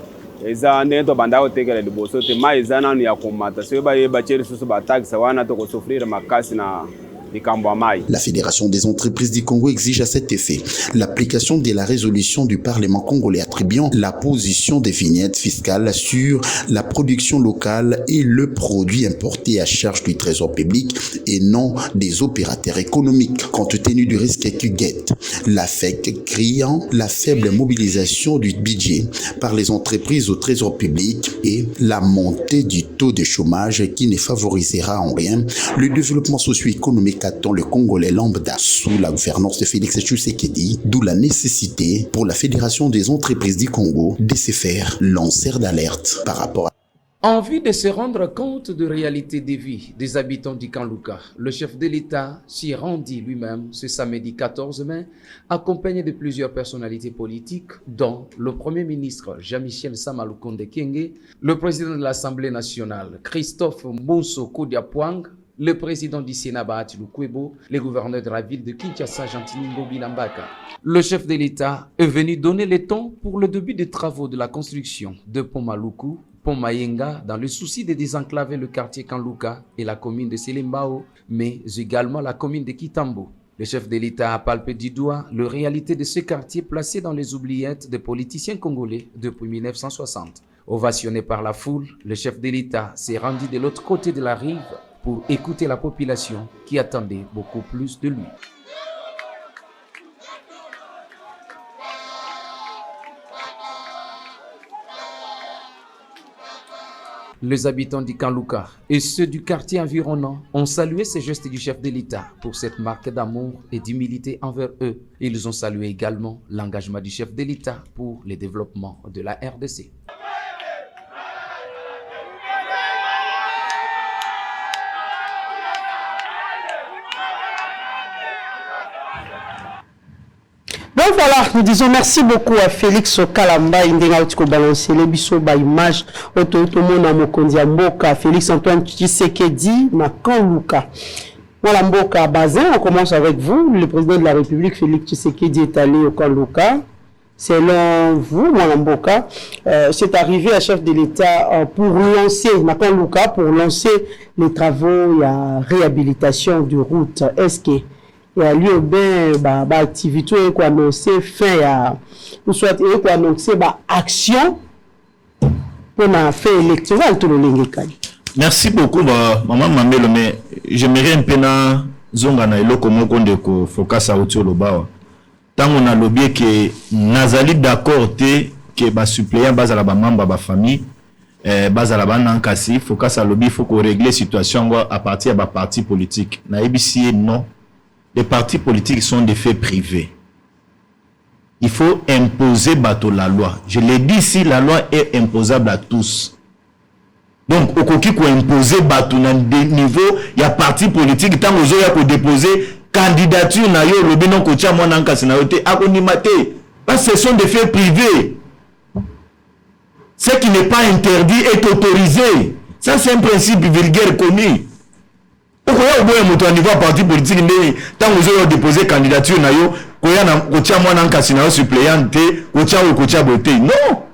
eza ndenge to banda ko tekela liboso te mai eza na ya komata so ba ye ba cheri so ba taxe wana to ko souffrir makasi na La Fédération des entreprises du Congo exige à cet effet l'application de la résolution du Parlement congolais attribuant la position des vignettes fiscales sur la production locale et le produit importé à charge du trésor public et non des opérateurs économiques, compte tenu du risque qui guette. La FEC criant la faible mobilisation du budget par les entreprises au trésor public et la montée du taux de chômage qui ne favorisera en rien le développement socio-économique attend le Congolais lambda sous la gouvernance de Félix Tshisekedi, d'où la nécessité pour la Fédération des entreprises du Congo de se faire lanceur d'alerte par rapport à... Envie de se rendre compte de la réalité des vies des habitants du Kanluka, le chef de l'État s'y rendit lui-même ce samedi 14 mai, accompagné de plusieurs personnalités politiques, dont le Premier ministre Jean-Michel Samalukonde Kyenge, le président de l'Assemblée nationale Christophe Mousso Kodiapwang, le président du Sénat Bahati Lukwebo, le gouverneur de la ville de Kinshasa Gentini Ngobi Nambaka. Le chef de l'État est venu donner le ton pour le début des travaux de la construction de Pont Maluku, Pont Mayenga, dans le souci de désenclaver le quartier Kanluka et la commune de Selembao, mais également la commune de Kitambo. Le chef de l'État a palpé du doigt la réalité de ce quartier placé dans les oubliettes des politiciens congolais depuis 1960. Ovationné par la foule, le chef de l'État s'est rendu de l'autre côté de la rive pour écouter la population qui attendait beaucoup plus de lui. Les habitants du Kanlouka et ceux du quartier environnant ont salué ces gestes du chef de l'État pour cette marque d'amour et d'humilité envers eux. Ils ont salué également l'engagement du chef de l'État pour le développement de la RDC. Donc voilà, nous disons merci beaucoup à Félix Kalamba, Indéga Otiko balancer les biso ba image, Otomona Mokondi Mboka, Félix Antoine Tshisekedi, na Kanlouka. Voilà Mboka Bazin, on commence avec vous. Le président de la République, Félix Tshisekedi, est allé au Kanlouka. Selon vous, Mboka, c'est arrivé à chef de l'État pour lancer, na Kanlouka, pour lancer les travaux, la réhabilitation de route. Est-ce que il y a lieu ben activité qui annoncé fin ya ou soit qui annoncé action pour la fait électorale tout le monde. Merci beaucoup maman Mamelo, mais j'aimerais un peu na zonga na eloko moko ndeko focus auto lobawa tango na lobie que nazali d'accord te que ba suppléant bazala ba membre ba famille bazala ba nankasi focus lobie faut qu'on régler situation à partir de parti politique na EBC non. Les partis politiques sont des faits privés. Il faut imposer bateau la loi. Je l'ai dit ici, la loi est imposable à tous. Donc, au coquille qu'on imposer bateau dans des niveaux, il y a partis politiques, tant aux autres, pour déposer candidature, na yo, le binon kocha, moi, nan kasinaote, akonimate. Parce que ce sont des faits privés. Ce qui n'est pas interdit est autorisé. Ça, c'est un principe vulgaire connu. Pourquoi vous avez un niveau parti politique tant vous avez déposé candidature na yo koya na kocha mwana nkasina suppléante kocha ou kocha beauté non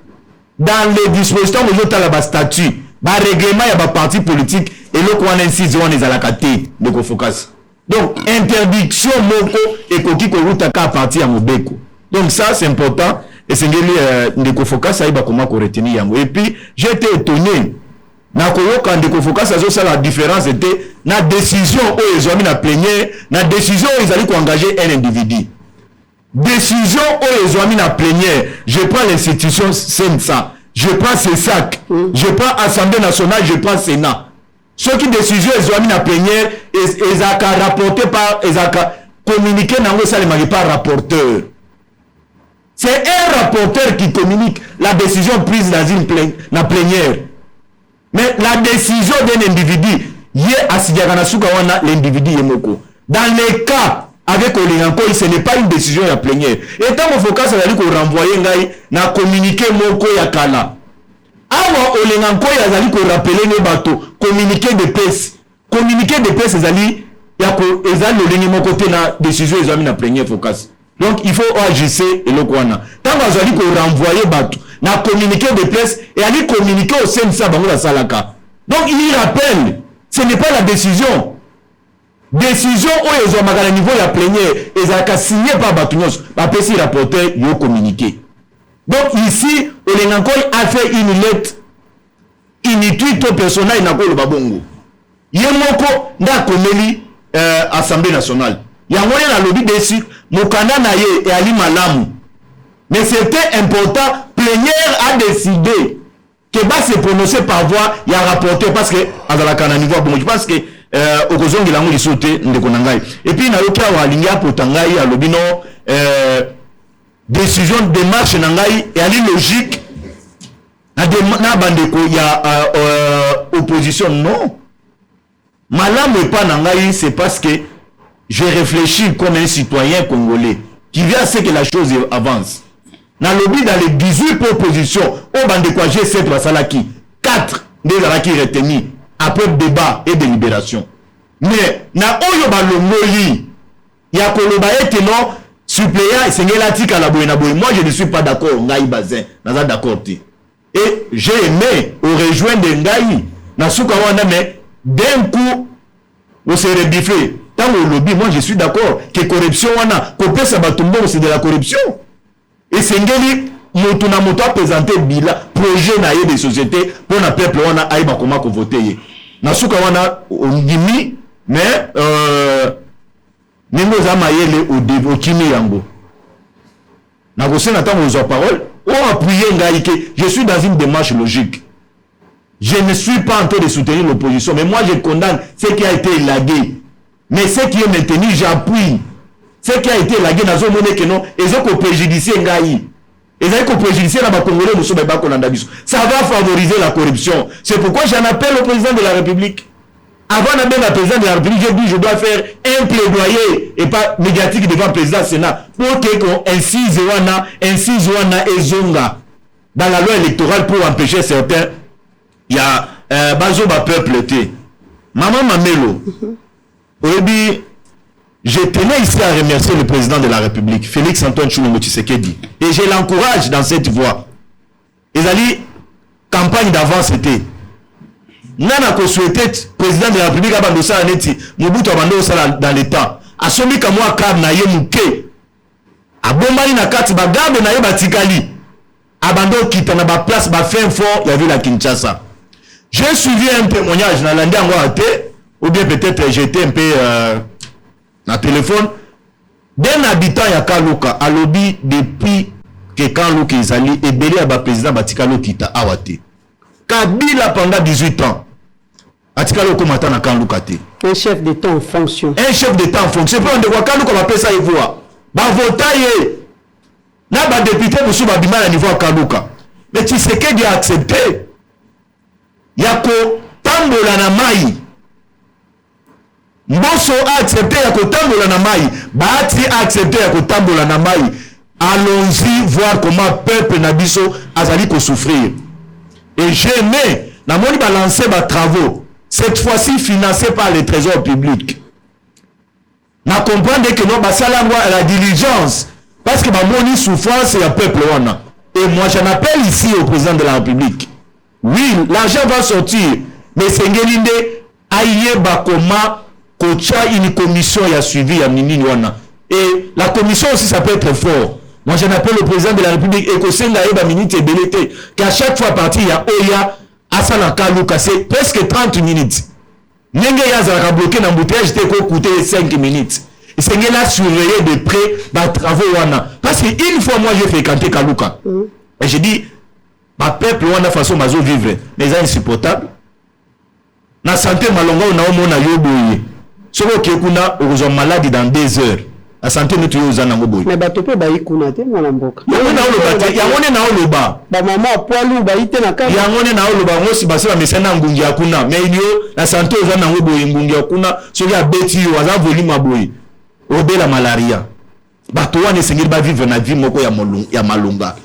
dans les dispositions vous avez la statut ba règlement ya ba parti politique et le ko wana insiste on les alakate de ko focus donc interdiction moko et koki ko ruta ka parti ya mobeko donc ça c'est important et c'est de ko focus ça iba comment ko retenir yango et puis j'ai été étonné na koyoka ndeko focus azo ça la différence était na décision où ils ont mis la plénière na décision où ils allaient engager un individu décision où ils ont mis la plénière je prends l'institution SENSA je prends CESAC je prends Assemblée nationale je prends Sénat ceux qui décision ils ont mis la plénière ils ont rapporté par ils ont communiqué nango ça les pas rapporteur c'est un rapporteur qui communique la décision prise dans une plénière. Mais la décision d'un individu, l'individu est moko. Dans les cas avec Olinganko, ce n'est pas une décision à plénière. Et tant qu'on focus sur la renvoyer na communiqué moko ya kala. Awa Olinganko yazali ko rappeler les bateaux, communiqué de presse. Communiqué de presse ezali ya ko ezali Olingi moko te na décision ezami na plénière focus. Donc il faut agir et le kwana. Tant qu'on azali ko renvoyer bateau na communiqué de presse et aller communiquer au sein de ça bango la salaka. Donc il rappelle, ce n'est pas la décision. Décision où ils ont magana niveau la plénière et ça a signé par Batounos, par PC rapporteur yo communiqué. Donc ici, Olengankoy a fait une lettre inutile au personnel na ko le babongo. Yemoko nda komeli Assemblée nationale. Yangoya na lobby desi mokanda na ye et ali malamu. Mais c'était important, plénière a décidé que va se prononcer par voix, il y a rapporté parce que à la cananivo bon je pense que okozongi la ngoli sauté ndeko nangai. Et puis na yoka wa linga potangai à lobino décision de démarche nangai et ali logique na bandeko il y a opposition non. Malamu pas nangai c'est parce que je réfléchis comme un citoyen congolais qui vient à ce que la chose avance. Dans lobby dans les 18 propositions, au bandeko G7 Basalaki, 4 des alaki retenus après débat et délibération. Mais na oyo balongoli ya koloba ete non suppléant sengelati kala boyena boy. Moi je ne suis pas d'accord ngai bazin, naza d'accord ti. Et j'ai aimé au rejoindre ngai na suka wana mais d'un coup on s'est rebiffé. Dans le lobby, moi je suis d'accord que corruption wana kopé sa batumbo c'est de la corruption. Et c'est ngeli moto na moto a présenté bila projet na ye de société pour na peuple wana aiba comment ko voter. Na suka wana ondimi mais ningo za mayele au débat kimi yango. Na ko sena tant aux paroles, on appuyer ngai que je suis dans une démarche logique. Je ne suis pas en train de soutenir l'opposition, mais moi je condamne ce qui a été élagué. Mais ce qui est maintenu, j'appuie. Ce qui a été élagué dans un moment que non, ils ont préjudicié Ngaï. Ils ont préjudicié la Congolais, ça va favoriser la corruption. C'est pourquoi j'en appelle au président de la République. Avant même le président de la République, j'ai dit je dois faire un plaidoyer et pas médiatique devant le président du Sénat pour qu'on incise Wana et Zonga dans la loi électorale pour empêcher certains. Il y a Bazoba peuple té. Maman Mamelo. Oyebi, je tenais ici à remercier le président de la République, Félix Antoine Tshilombo Tshisekedi, et je l'encourage dans cette voie. Ils allaient campagne d'avance c'était. Nana ko souhaité président de la République abandosa aneti Mobutu abandosa dans l'état. Asomi kamwa kab na ye muke. Abombali na kati bagabe na ye batikali. Abando kita na ba place ba fin fort ya ville à Kinshasa. J'ai suivi un témoignage dans l'année en ou bien peut-être j'étais un peu dans téléphone d'un habitant ya Kaluka à lobby depuis que Kaluka ezali ebeli ya ba président batikalo kita awate. Kabila pendant 18 ans. Atikalo komata na Kaluka te. Un chef d'État en fonction. Un chef d'État en fonction. C'est pas on de quoi Kaluka va payer ça et voir. Ba votaye. Na ba député musu ba bima na niveau ya Kaluka. Mais tu sais que dia accepter. Yako tambola na mai. Mboso a accepté yako tambola na mai. Baati a accepté yako tambola na mai. Allons-y voir comment peuple nabiso azali ko souffrir. Et j'ai aimé, na moni balancer ba travaux, cette fois-ci financés par le trésor public. Na comprendre que non basala la diligence parce que ba moni souffrance et un peuple wana. Et moi j'en appelle ici au président de la République. Oui, l'argent va sortir, mais c'est ngelinde aïe bakoma kocha une commission ya suivi ya nini wana. Et la commission aussi ça peut être fort. Moi j'en appelle le président de la République et que c'est là et minute et belete qu'à chaque fois parti il y a Oya Asana Kaluka c'est presque 30 minutes. Nenge yazaka bloqué dans bouteille j'étais ko coûter 5 minutes. Et c'est là surveiller de près bah travaux wana parce que une fois moi j'ai fréquenté Kaluka. Et j'ai dit ma peuple wana façon mazo vivre mais c'est insupportable. Na santé malonga on a au mona yoboye. Soko kekuna ozo malade dans 2 heures. La santé nous tuyons aux anamboy. Mais bateau peut bailler kuna te mwana mboka. Yangone na oloba te, yangone na oloba. Ba maman poilu bailler te na kama. Yangone na oloba ngosi basela mesena ngungi yakuna. Mais ilio la santé aux anamboy ngungi yakuna, soki abeti yo aza volume boy. Obe la malaria. Bato wana sengeli ba vivre na vie moko ya malunga.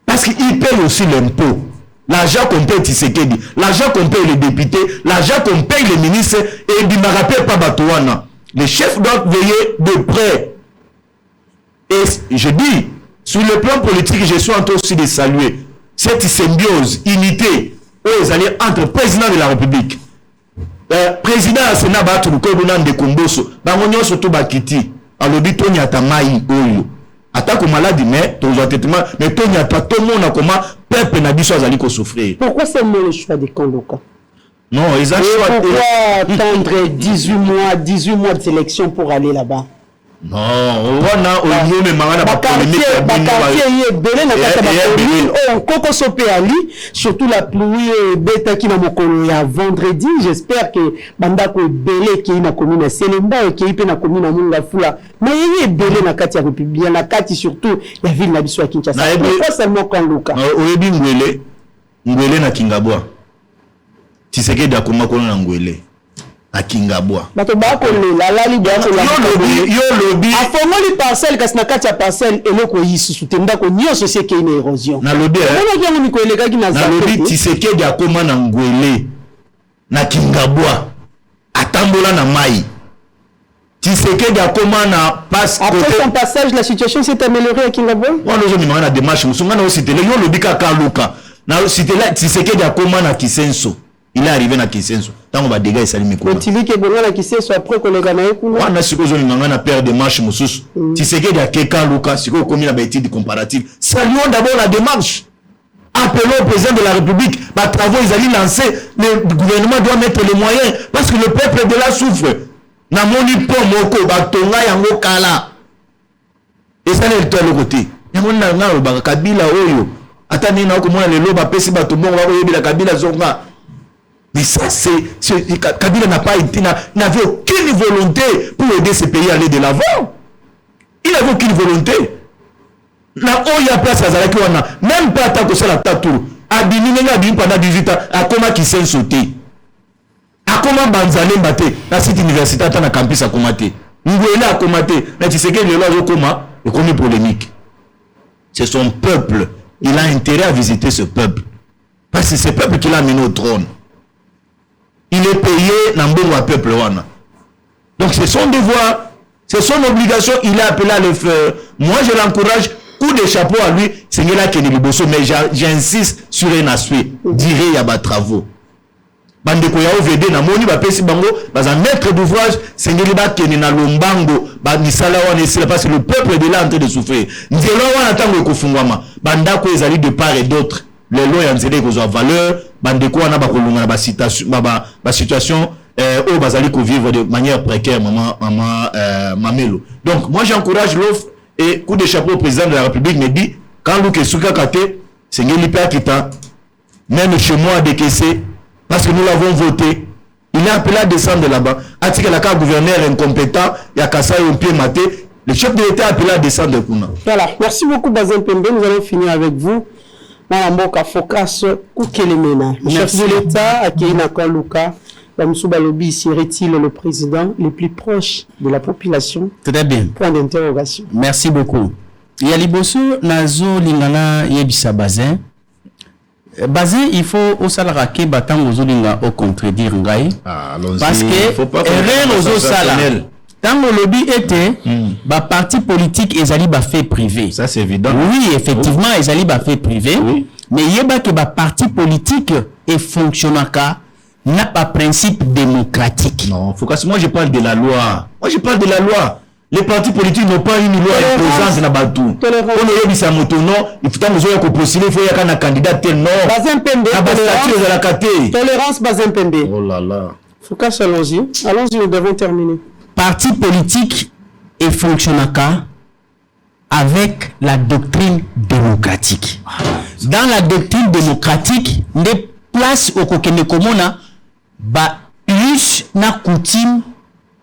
Parce qu'il paye aussi l'impôt. L'argent qu'on paye Tshisekedi, l'argent qu'on paye les députés, l'argent qu'on paye les ministres et il ne rappelle pas bato wana. Les chefs doivent veiller de près. Et je dis, sur le plan politique, je suis en train aussi de saluer cette symbiose, unité, entre président de la République, président du Sénat, de Komboso, surtout Bakiti, alors dit Tony Atamai, attaque maladie, mais tout le monde comment peuple n'a dit qu'on souffrir. Pourquoi c'est le choix des Kandoka? Non, ils ont choisi. Pourquoi attendre 18 mois de sélection pour aller là-bas? Non, on a au lieu de mangana bakartier belé na kata ba commune on koko sopé ali surtout la pluie beta qui na mokolo ya vendredi j'espère que bandako belé qui na commune Selemba qui pe na commune Munga Fula mais yé belé na kati ya République na kati surtout la ville na biso ya Kinshasa pas seulement Kanluka oyebi ngwele na Kingabwa Tshisekedi akoma kono na ngwele à Kingabwa. Bato ba ko la lali ba ko la yo lobby afongoli parcelle kasi na kati ya parcelle eloko yisusu tenda ko nyonso c'est qu'il y a une érosion na lobby na lobby Tshisekedi akoma na ngwele na Kingabwa atambola na mai Tshisekedi akoma na passe après son passage la situation s'est améliorée à Kingabwa on nous on na démarche musonga na cité yo lobby ka Kaluka na cité là Tshisekedi akoma na Kisenso. Il est arrivé à Kisenso. Tant on va dégager ça lui micro. Tu dis que bon là Kisenso après que les Ghanais kuna. On a supposé une mangana paire de marches musus. Tu sais que a quelqu'un Lucas siko comme la étude comparative. Saluons d'abord la démarche. Appelons le président de la République. Bah travaux ils allaient lancer. Le gouvernement doit mettre les moyens parce que le peuple de là souffre. Na moni po moko ba tonga yango kala. Et ça n'est pas le côté. Yango na ba kabila oyo. Atani na ko mona le loba pesi ba tumbo wa oyebi la kabila zonga. Mais ça, Kabila n'avait aucune volonté pour aider ce pays à aller de l'avant. Il n'avait aucune volonté. Na oya place à Zalaki wana, même pas tant que ça la tatour. Abimi pendant 18 ans, à comment qui s'est sauté. À comment Banzale Mbate, dans cette université, dans le campus à Komate. Ngouele à Komate, mais tu sais que le loi Koma est connu polémique. C'est son peuple. Il a intérêt à visiter ce peuple. Parce que c'est ce peuple qui l'a amené au trône. Il est payé dans le peuple wana. Donc c'est son devoir, c'est son obligation, il est appelé à le faire. Moi je l'encourage, coup de chapeau à lui, c'est là qu'il est bosso, mais j'insiste sur un aspect, dire il y a des travaux. Bandeko ya OVD na moni ba pesi bango, ba un maître d'ouvrage, c'est là qu'il na lombango, ba misala wana esila parce que le peuple de là en train de souffrir. Nzelo wana tango ekofungwama, bandako ezali de part et d'autre. Les lois ya nzele kozwa valeur, bandeko wana ba kolunga na ba situation au bazali ko vivre de manière précaire mamelo. Donc moi j'encourage l'offre et coup de chapeau au président de la République me dit quand Luke Souka Kate c'est ngeli pa kita même chez moi à décaisser parce que nous l'avons voté. Il est appelé à descendre là-bas. Atika la gouverneur incompétent, il y a Kassai au pied maté, le chef de l'État a appelé à descendre kuna. Voilà, merci beaucoup Bazen Pembe, nous allons finir avec vous. Mboka Focus Kukelemena. Le chef de l'État, Akeina Kaluka, Bamsouba Lobby, serait-il le président le plus proche de la population? Très bien. Point d'interrogation. Merci beaucoup. Yaliboso Nazo Lingana Yebisa Bazin. Bazin, il faut au salaire que Batang Ozolinga au contredire Ngai. Parce que erreur aux salaires. Tant le lobby était, parti politique ezali ba fait privé. Ça c'est évident. Oui, effectivement, ezali ba fait privé. Oui. Mais yeba que parti politique et fonctionnaka n'a pas principe démocratique. Non, faut que moi je parle de la loi. Moi je parle de la loi. Les partis politiques n'ont pas une loi imposante na batou. On est bisa moto non, il faut que vous postuler, il faut y a un candidat tel non. Bazin Pembe. Tolérance Bazin Pembe. Oh là là. Faut qu'à allons-y. Allons-y, nous devons terminer. Parti politique et fonctionnaka avec la doctrine démocratique. Dans la doctrine démocratique, des places au kokene komona ba us na coutume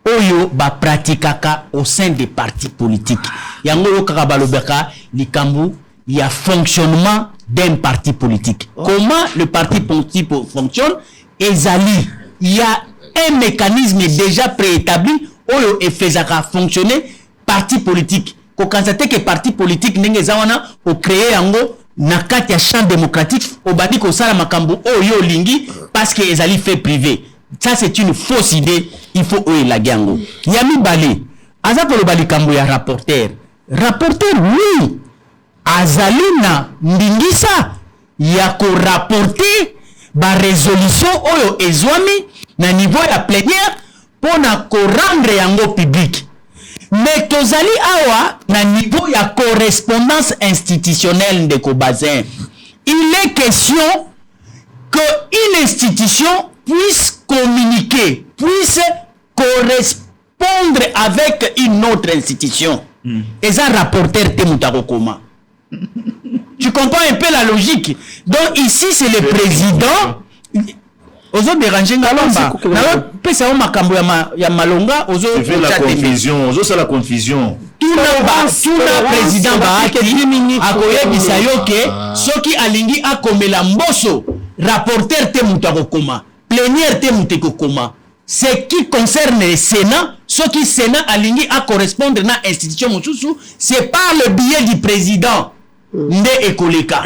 oyo ba pratikaka au sein des partis politiques. Yango yo kakabalobeka likambu il y a fonctionnement d'un parti politique. Comment le parti politique fonctionne? Ezali, il y a un mécanisme déjà préétabli oyo efezaka fonctionner parti politique. Ko constater que parti politique ndenge zawana o créer yango na kati ya champ démocratique au badi ko sala makambo oyo lingi parce que ezali fait privé. Ça c'est une fausse idée, il faut oyo la gango. Yami Balé, aza ko lo bali kambo ya rapporteur. Rapporteur oui. Azalina ndingisa ya ko rapporter ba résolution oyo ezwami na niveau ya plénière pour na ko rendre yango public. Mais tozali awa na niveau ya correspondance institutionnelle de Kobazin. Il est question que une institution puisse communiquer, puisse correspondre avec une autre institution. Et ça rapporteur Temutaro Koma. Tu comprends un peu la logique. Donc ici c'est le président. Ozo déranger ngalomba. Na pesa o makambo ya malonga ozo fait la confusion, ozo ça la confusion. Tuna président Baaki akoyebisa yoke soki alingi akomela mboso rapporteur te mutako koma plénière te muteko koma. Ce qui concerne le Sénat, ce qui Sénat alingi à correspondre na institution mosusu, c'est par le biais du président nde ekoleka.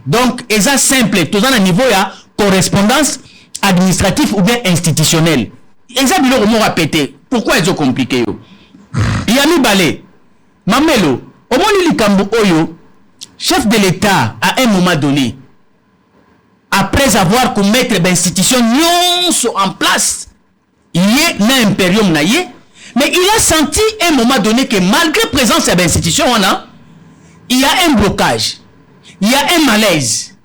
Donc eza simple, tout à niveau ya correspondance administratif ou bien institutionnel. Exemple, le mot répété. Pourquoi ils ont compliqué? Yami Balé, Mamelo, au moment où Likambo Oyo, chef de l'État, à un moment donné, après avoir pu mettre l'institution en place, il y a un impérium, mais il a senti à un moment donné que malgré la présence de l'institution, il y a un blocage, il y a un malaise.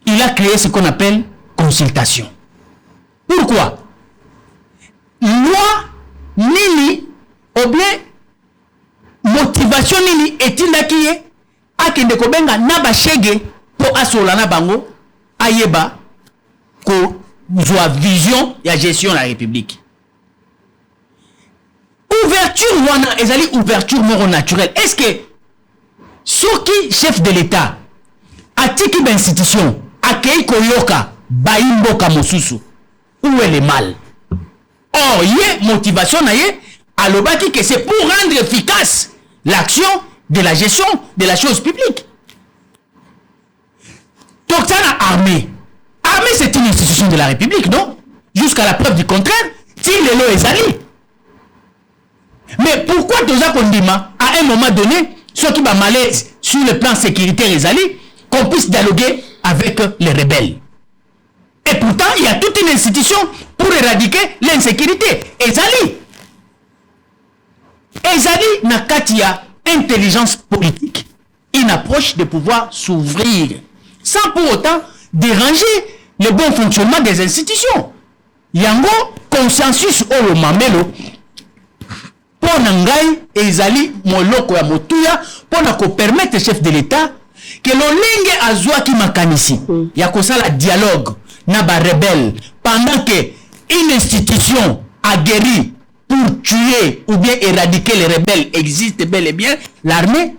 Il a créé ce qu'on appelle consultation. Pourquoi? Loi nini ou bien motivation nini etindaki ye akende kobenga na bashege po asola na bango ayeba ko zwa vision ya gestion de la République. Ouverture wana ezali ouverture moro naturelle. Est-ce que soki chef de l'État atiki ba institution akei koyoka baimboka mosusu, où est le mal? Or, yé motivation na yé alobaki que c'est pour rendre efficace l'action de la gestion de la chose publique. Donc ça la armée. Armée c'est une institution de la République, non? Jusqu'à la preuve du contraire, s'il est là ezali. Mais pourquoi Toza Kondima, à un moment donné, ceux qui va malaise sur le plan sécuritaire ezali, qu'on puisse dialoguer avec les rebelles? Et pourtant, il y a toute une institution pour éradiquer l'insécurité. Ezali. Ezali n'a katia intelligence politique, une approche de pouvoir s'ouvrir, sans pour autant déranger le bon fonctionnement des institutions. Yango consensus au mamelo. Pour Nangai, Ezali, Moloko ya Motuya, pour permettre au chef de l'État que l'olingue azwa ki makanisi, ya kosa la dialogue, na ba rebelle, pendant que une institution aguerrie pour tuer ou bien éradiquer les rebelles existe bel et bien, l'armée,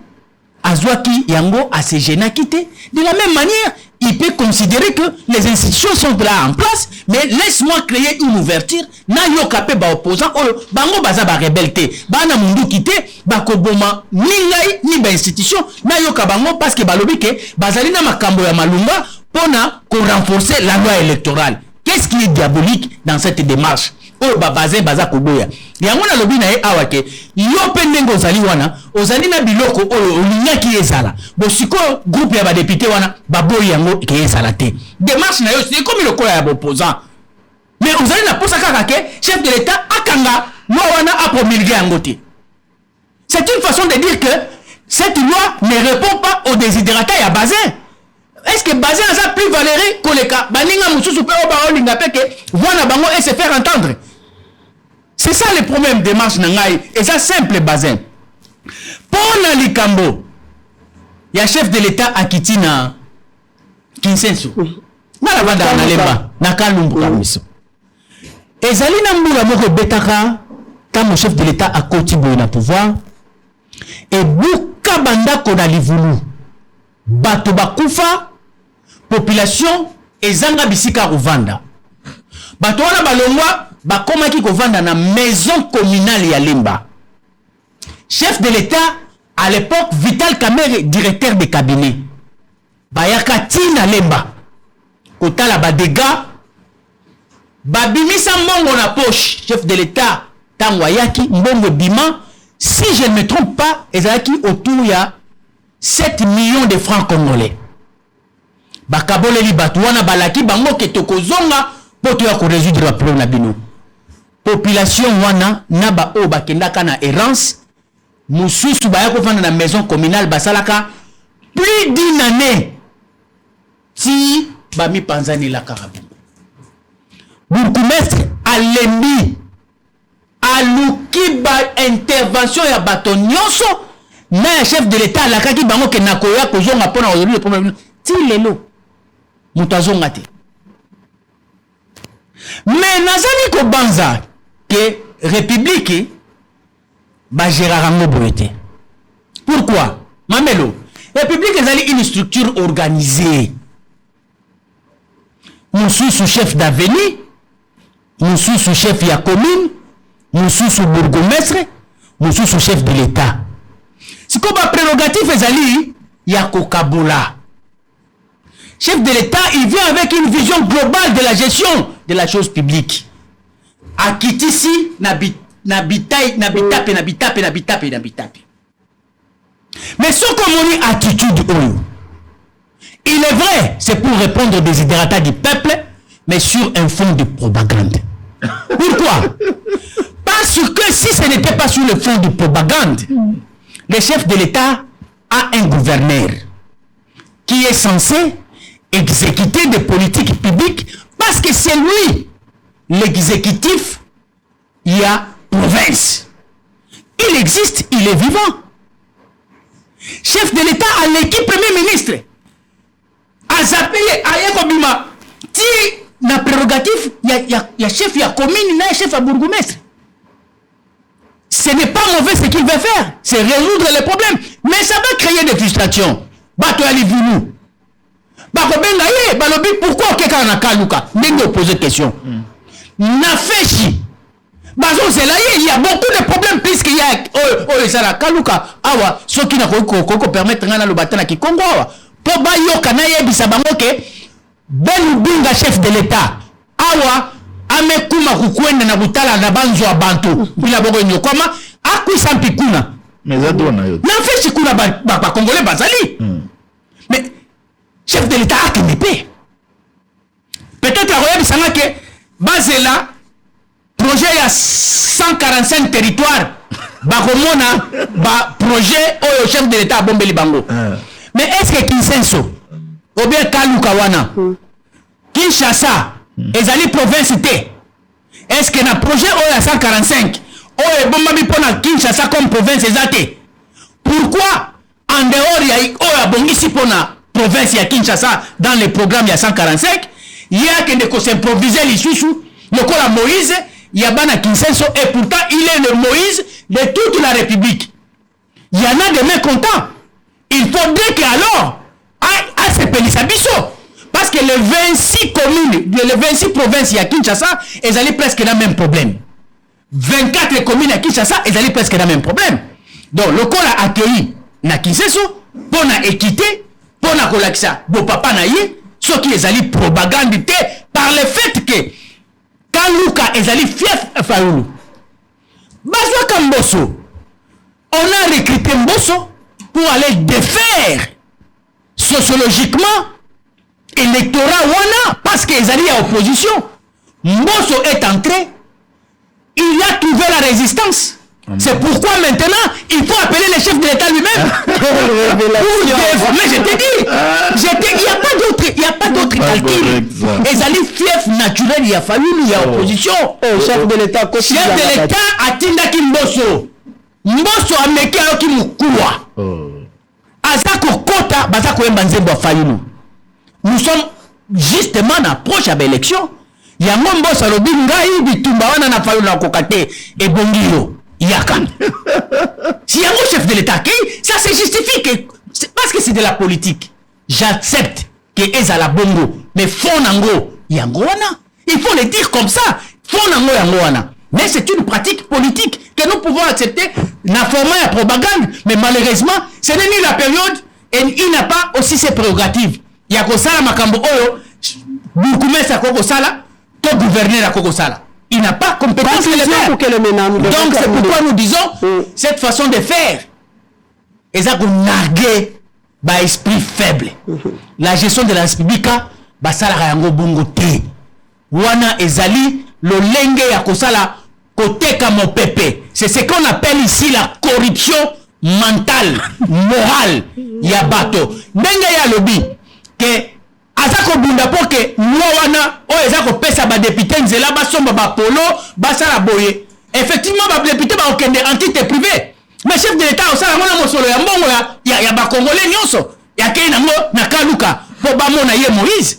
azwa ki yango a se gêna quitter. De la même manière, il peut considérer que les institutions sont là en place, mais laisse-moi créer une ouverture. Na yo kapé ba opposant, bango baza ba rebelle, ba na mundu kité, ba koboma ningai ni ba institution, na yo kabango parce que balobi ke bazali na makambo ya malunga pona ko renforcer la loi électorale. Qu'est-ce qui est diabolique dans cette démarche? Oh babaze baza koboya. Yango na lobi na e awake. Yo pendengo ozali wana, ozali na biloko oyo olinyaki ezala. Bo siko groupe ya ba député wana baboyi yango ke ezala te. Démarche na yo c'est comme le quoi ya opposant. Mais ozali na posa kaka ke chef de l'État akanga loi wana a promulguer yango te. C'est une façon de dire que cette loi ne répond pas aux desiderata ya Bazin. Est-ce que Bazin a plus Valérie Koleka baninga mususu pe o ba olinga pe ke voilà bango et se faire entendre? C'est ça le problème de marche nangai. Et ça simple Bazin. Pour na likambo, il y a chef de l'État akiti na Kinsensu. Na la banda na lemba na kalumbu kamiso. Ezali na mbula moko betaka comme le chef de l'État a continué na pouvoir et buka banda ko na livulu. Bato bakufa population ezanga bisika kovanda. Bato wana balongwa bakomaki kovanda na maison communale ya Lemba. Chef de l'État à l'époque Vital Kamerhe directeur de cabinet. Bayaka tina Lemba. Kotala ba dégâts babimisa mbongo na poche chef de l'État tangwayaki mbongo bima si je ne me trompe pas ezalaki autour ya 7 millions de francs congolais. Bakaboleli batu wana balaki bango ke tokozonga poto ya ko résoudre le problème na bino. Population wana na ba o bakendaka na errance mususu ba ya ko fanda na maison communale basalaka plus d'une année si ba mi panzani la karabi. Bourgmestre alembi aluki ba intervention ya bato nyonso na chef de l'État la kaki bango ke nakoya kozonga pona aujourd'hui le problème ti lelo mutazonga te. Mais nazali ko banza que république ba gérarango boyete. Pourquoi? Mamelo, république ezali une structure organisée. Monsieur sous chef d'avenue, monsieur sous chef ya commune, monsieur sous bourgmestre, monsieur sous chef de l'État. C'est comme un prérogatif ezali ya kokabola. Chef de l'État, il vient avec une vision globale de la gestion de la chose publique. Akitisi nabitape. Mais ce qu'on dit attitude, il est vrai, c'est pour répondre aux desiderata du peuple, mais sur un fond de propagande. Pourquoi? Parce que si ce n'était pas sur le fond de propagande, le chef de l'État a un gouverneur qui est censé exécuter des politiques publiques parce que c'est lui l'exécutif. Il y a province. Il existe, il est vivant. Chef de l'État à l'équipe premier ministre. Azapeye ayekobima ti na prérogative ya chef ya commune na chef ya bourgmestre. Ce n'est pas mauvais ce qu'il va faire, c'est résoudre les problèmes, mais ça va créer des frustrations. Bato ali vinu. Bako benga ye, balobi pourquoi okeka na kaluka? Ndenge poser question. Na feshi. Bazo zelaye, il y a beaucoup de problèmes puisqu'il y a ça la kaluka awa soki na ko permettre ngana lo batana ki Congo awa. Po ba yo kana ye bisabango ke Ben Binga chef de l'état awa amekuma kukwenda na butala na banzo ya bantu bila bogo nyokoma akwisa mpikuna mais ça doit na yo na feshi kuna ba congolais bazali mais chef de l'état a kenepe peut-être la roya bisanga ke bazela projet ya 145 territoires bakomona ba projet oyo chef de l'état bombeli bango mais est-ce que Kinsenso ou bien Kaluka wana Kinshasa ezali province te? Est-ce que na projet oyo ya 145 oyo bombami pona Kinshasa comme province ezate? Pourquoi en dehors ya oyo abongisi pona province ya Kinshasa dans les programmes ya 145 il y a que de s'improviser lisusu lokola Moïse Yabana Kinsenso et pourtant il est le Moïse de toute la République. Il y en a des mécontents. Il faudrait que alors à ce Pélissabiso parce que les 26 communes, les 26 provinces à Kinshasa, elles allaient presque le même problème. 24 communes à Kinshasa, elles allaient presque le même problème. Donc le corps a accueilli na Kinsenso pour na équité, pour na kolakisa bo papa na ye, ce qui est allé propagande par le fait que Kaluka ezali fief Fayoulou. Bazwa Kamboso. On a recruté Mbosso pour aller défaire sociologiquement l'électorat Wana parce qu'ils allaient à opposition. Mbosso est entré. Il a trouvé la résistance. C'est pourquoi maintenant, il faut appeler le chef de l'État lui-même. Mais je t'ai dit, il n'y a pas d'autre calcul. Et ça les fief naturel, il y a fallu, il y a opposition. Chef de l'État a Tindaki Mbosso. Mbosso a meki ayoki mukua. Azako kota, bazako embanzembo Fayulu. Nous sommes justement en approche à l'élection. Il y a mon boss à l'obi ngai bitumba wana na Fayulu na kokate et bongiro. Yakan. Si y a un chef de l'État qui, ça se justifie que, parce que c'est de la politique. J'accepte que Ezala Bongo, mais Fonango, Yangoana. Il faut le dire comme ça. Fonango, Yangoana. Mais c'est une pratique politique que nous pouvons accepter. N'a format la propagande, mais malheureusement, ce n'est ni la période et il n'a pas aussi ses prérogatives. Il y a Kosala Makambo Oyo, Boukoumès Koko Sala, to gouverner à Koko Sala. Il n'a pas compétence de le faire. Donc c'est pourquoi nous disons cette façon de faire. Et ça vous narguez par esprit faible. La gestion de la République, bah ça la rango bongo te. Wana ezali le lenge ya kosala côté comme pépé. C'est ce qu'on appelle ici la corruption mentale, morale. Ya bato. Nenga ya lobby que azako bunda pour que wana o ezako pesa ba député nzela ba somba ba polo ba sala boye effectivement ba député ba okende entité privée mais chef de l'état o sala mona mosolo ya mbongo ya ba congolais nyonso ya kena ngo na Kaluka po ba mona ye Moïse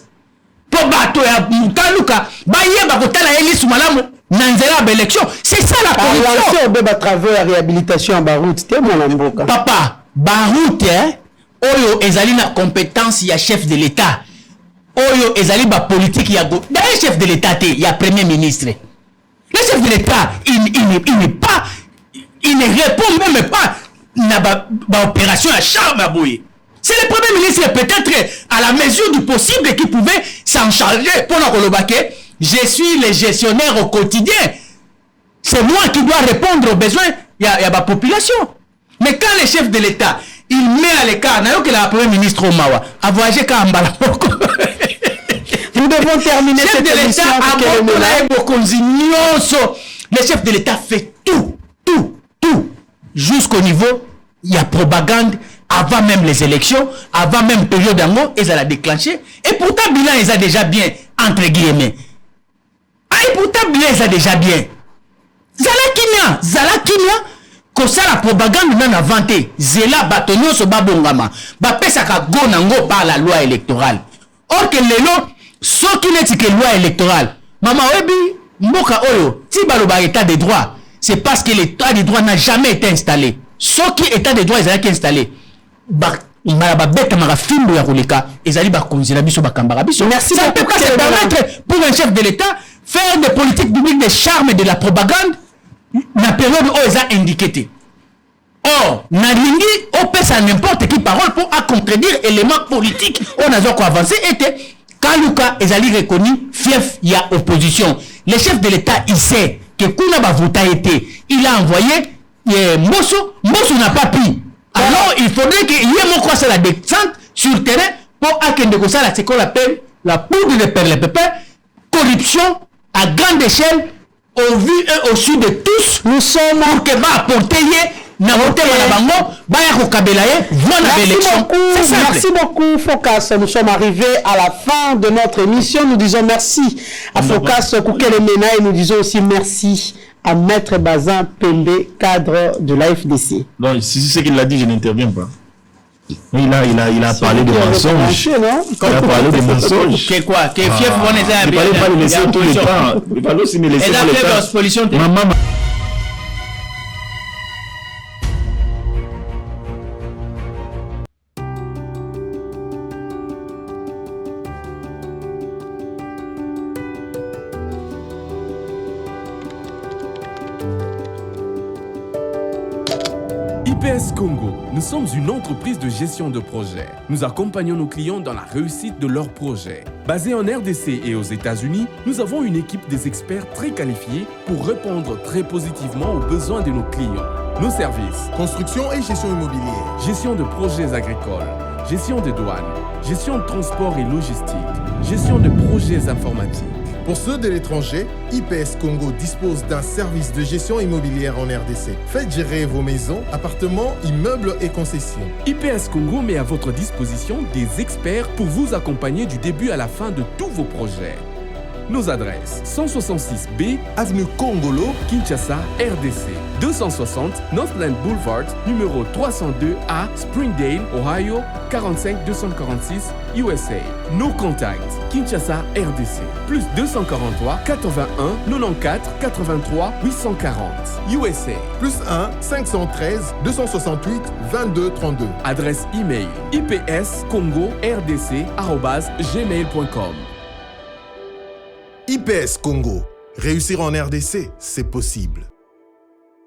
po bato ya Kaluka ba ye ba kotala ye lisu malamu na nzela ba élection c'est ça la corruption de ba travers réhabilitation ba route te mona mboka papa ba route oyo ezali na compétence ya chef de l'état. Oyo ezali ba politique ya go. D'ailleurs chef de l'État il y a premier ministre. Le chef de l'État il ne répond même pas na ba opération à charme à boye. C'est le premier ministre peut-être à la mesure du possible qui pouvait s'en charger pour la kolobake. Je suis le gestionnaire au quotidien. C'est moi qui dois répondre aux besoins ya ba population. Mais quand le chef de l'État il met à l'écart, que la premier ministre Omawa a voyagé quand Mbala. Nous devons terminer cette émission avec le chef de l'État fait tout, jusqu'au niveau, il y a propagande, avant même les élections, avant même période d'amour, ils ont déclenché, et pourtant, bilan, ils ont déjà bien, entre guillemets. Et pourtant, bilan, ils ont déjà bien. Zala Kimia, que ça la propagande n'a inventé, Zela Batonio so babongama, ba pesaka go nango par la loi électorale. Or que les lots, Ce qui n'est que loi électorale. Maman Webi, Mboka Oyo, si baloba état des droits, c'est parce que l'état des droits n'a jamais été installé. Ce qui est état des droits, ils ont installé. Merci. Ça peut pas se permettre pour un chef de l'État faire des politiques publiques de charme et de la propagande la période où ils ont indiqué. Or, Nalingi, on peut ça n'importe qui parole pour contredire éléments politiques. On a encore avancé était Kaluka et Zali reconnu fief, il y a opposition. Le chef de l'État, il sait que Kounaba Vota été, il a envoyé Mosso n'a pas pu. Alors, il faudrait qu'il y ait mon croix la descente sur le terrain pour acquérir ça, c'est qu'on appelle la poudre de perles-pépé, corruption à grande échelle, au vu et au su de tous. Nous sommes pour que va apporter Merci beaucoup, Focas. Nous sommes arrivés à la fin de notre émission. Nous disons merci à Focas Koukelemena et nous disons aussi merci à Maître Bazin Pembe, cadre de la FDC. Donc, si c'est ce qu'il a dit, je n'interviens pas. Il a parlé de mensonges. Il a parlé de mensonges. Que quoi? Que fief, on est il ne fallait pas le laisser tout le temps. Il fallait aussi me laisser tout le temps. Maman. IPS Congo, nous sommes une entreprise de gestion de projet. Nous accompagnons nos clients dans la réussite de leurs projets. Basés en RDC et aux États-Unis, nous avons une équipe des experts très qualifiés pour répondre très positivement aux besoins de nos clients. Nos services: construction et gestion immobilière, gestion de projets agricoles, gestion des douanes, gestion de transport et logistique, gestion de projets informatiques. Pour ceux de l'étranger, IPS Congo dispose d'un service de gestion immobilière en RDC. Faites gérer vos maisons, appartements, immeubles et concessions. IPS Congo met à votre disposition des experts pour vous accompagner du début à la fin de tous vos projets. Nos adresses: 166B, avenue Congolo, Kinshasa, RDC. 260 Northland Boulevard, numéro 302A, Springdale, Ohio, 45246, USA. Nos contacts: Kinshasa, RDC. Plus 243 81 94 83 840, USA. Plus 1 513 268 22 32. Adresse email: ipscongo.rdc@gmail.com. IPS Congo. Réussir en RDC, c'est possible.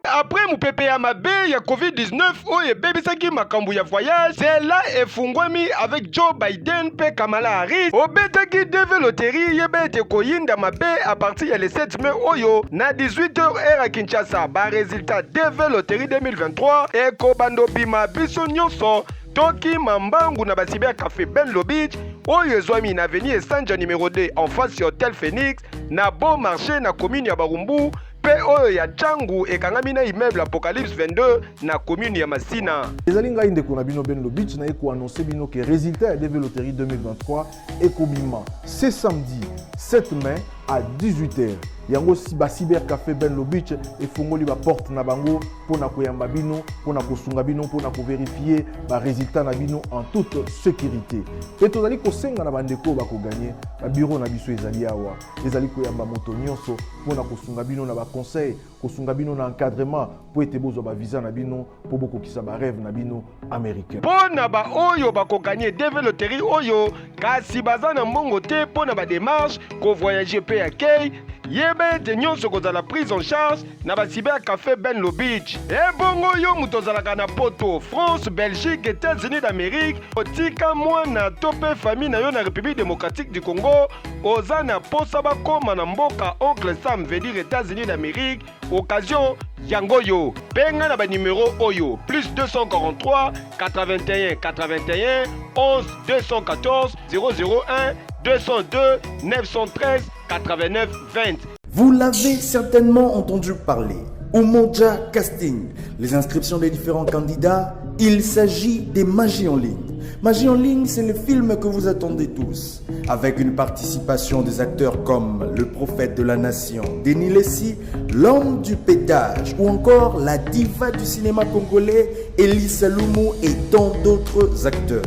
Après mon PPA mabe ya COVID-19 oye bebisaki makambu ya voyage, c'est là efungwami avec Joe Biden pe Kamala Harris. Obetaki deve loterie yebete koyinda mabe à partir le 7 mai oyo na 18h heure à Kinshasa. Ba résultat deve loterie 2023 et kobando bima biso nyonso. Toki Mambangu na Basiber Café Benlo Beach, oyo ezwami na avenue Esanja numéro 2 en face du Hôtel Phoenix, na Bon Marché na commune ya Barumbu, pe oyo ya Django ekangami na immeuble Apocalypse 22 na commune ya Masina. ezali ngai ndeko na bino Benlo Beach na annoncer bino que résultat ya DV Loterie 2023 ekobima ce samedi 7 mai à 18h. Yango si ba Cyber Café Benlo Beach efongoli ba porte na bango pona koyamba bino, pona kosunga bino, pona ko vérifier ba résultat na bino en toute sécurité. Et tozali kosenga na bandeko ba ko gagner ba bureau na biso ezali awa. Ezali koyamba moto nyonso pona kosunga bino na ba conseil, kosunga bino na encadrement po ete bozo ba visa na bino po boko kisa ba rêve na bino américain. Pona ba oyo ba ko gagner DV Loterie oyo kasi bazana mbongo te pona ba démarche ko voyager pe accueil. Yebe te nyonso kozala prise en charge na ba Cyber Café Benlo Beach. E bongo yo mutozalaka na poto, France, Belgique, États-Unis d'Amérique. Otika mwana tope famille na yo na République démocratique du Congo. Oza na posa bakoma na mboka Oncle Sam veut dire États-Unis d'Amérique. Occasion yango yo. Benga na ba numéro oyo plus 243 81 81 11 214 001 202 913 89 20. Vous l'avez certainement entendu parler. Umoja Casting, les inscriptions des différents candidats, il s'agit des Magie en ligne. Magie en ligne, c'est le film que vous attendez tous, avec une participation des acteurs comme le prophète de la nation, Denis Lessi, l'homme du pétage, ou encore la diva du cinéma congolais, Elisa Lumu et tant d'autres acteurs.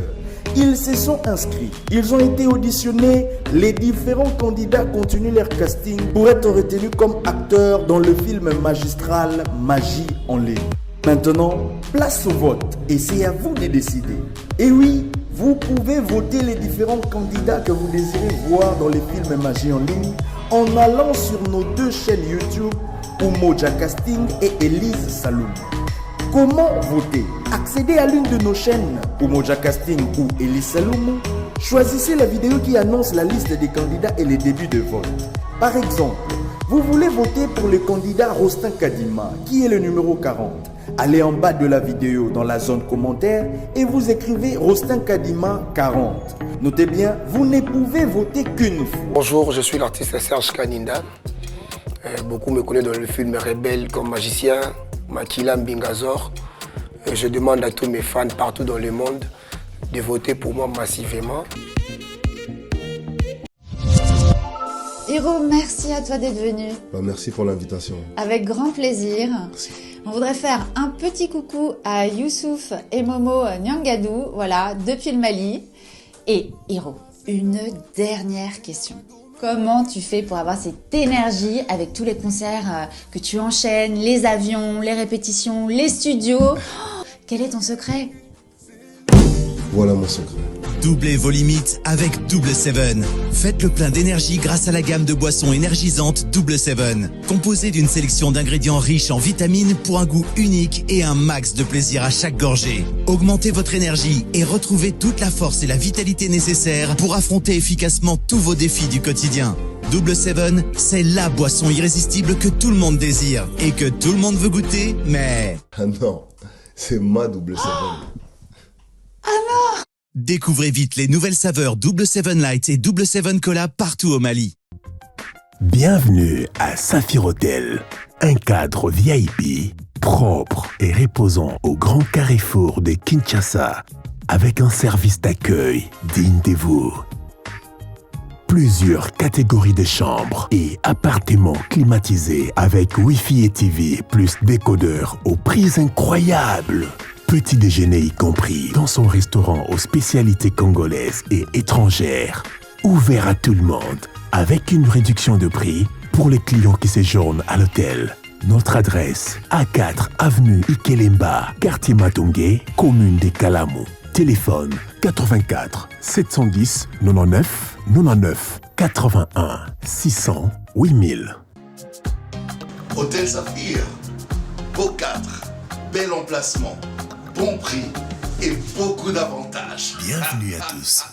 Ils se sont inscrits. Ils ont été auditionnés. Les différents candidats continuent leur casting pour être retenus comme acteurs dans le film magistral Magie en ligne. Maintenant, place au vote et c'est à vous de décider. Et oui, vous pouvez voter les différents candidats que vous désirez voir dans les films Magie en ligne en allant sur nos 2 chaînes YouTube, Umoja Casting et Elise Saloum. Comment voter? Accédez à l'une de nos chaînes, Umoja Casting ou Elise Saloum. Choisissez la vidéo qui annonce la liste des candidats et les débuts de vote. Par exemple, vous voulez voter pour le candidat Rostin Kadima, qui est le numéro 40. Allez en bas de la vidéo dans la zone commentaire et vous écrivez Rostin Kadima 40. Notez bien, vous ne pouvez voter qu'une fois. Bonjour, je suis l'artiste Serge Kaninda. Beaucoup me connaissent dans le film Rebelle comme magicien, Makila Mbingazor. Je demande à tous mes fans partout dans le monde de voter pour moi massivement. Hiro, merci à toi d'être venu. Merci pour l'invitation. Avec grand plaisir. Merci. On voudrait faire un petit coucou à Youssouf et Momo Nyangadou, voilà, depuis le Mali. Et Hiro, une dernière question. Comment tu fais pour avoir cette énergie avec tous les concerts que tu enchaînes, les avions, les répétitions, les studios? Quel est ton secret? Voilà mon secret. Doublez vos limites avec Double 7. Faites le plein d'énergie grâce à la gamme de boissons énergisantes Double 7. Composée d'une sélection d'ingrédients riches en vitamines pour un goût unique et un max de plaisir à chaque gorgée. Augmentez votre énergie et retrouvez toute la force et la vitalité nécessaires pour affronter efficacement tous vos défis du quotidien. Double 7, c'est la boisson irrésistible que tout le monde désire et que tout le monde veut goûter, mais... Ah non, c'est ma Double 7. Ah non! Découvrez vite les nouvelles saveurs Double 7 Light et Double 7 Cola partout au Mali. Bienvenue à Saphir Hotel, un cadre VIP, propre et reposant au grand carrefour de Kinshasa, avec un service d'accueil digne de vous. Plusieurs catégories de chambres et appartements climatisés avec Wi-Fi et TV plus décodeur aux prix incroyables. Petit déjeuner y compris dans son restaurant aux spécialités congolaises et étrangères. Ouvert à tout le monde avec une réduction de prix pour les clients qui séjournent à l'hôtel. Notre adresse, A4 avenue Ikelemba, quartier Matongé, commune des Kalamou. Téléphone 84 710 99 99 81 600 8000. Hôtel Saphir, beau 4, bel emplacement, bon prix et beaucoup d'avantages. Bienvenue à tous.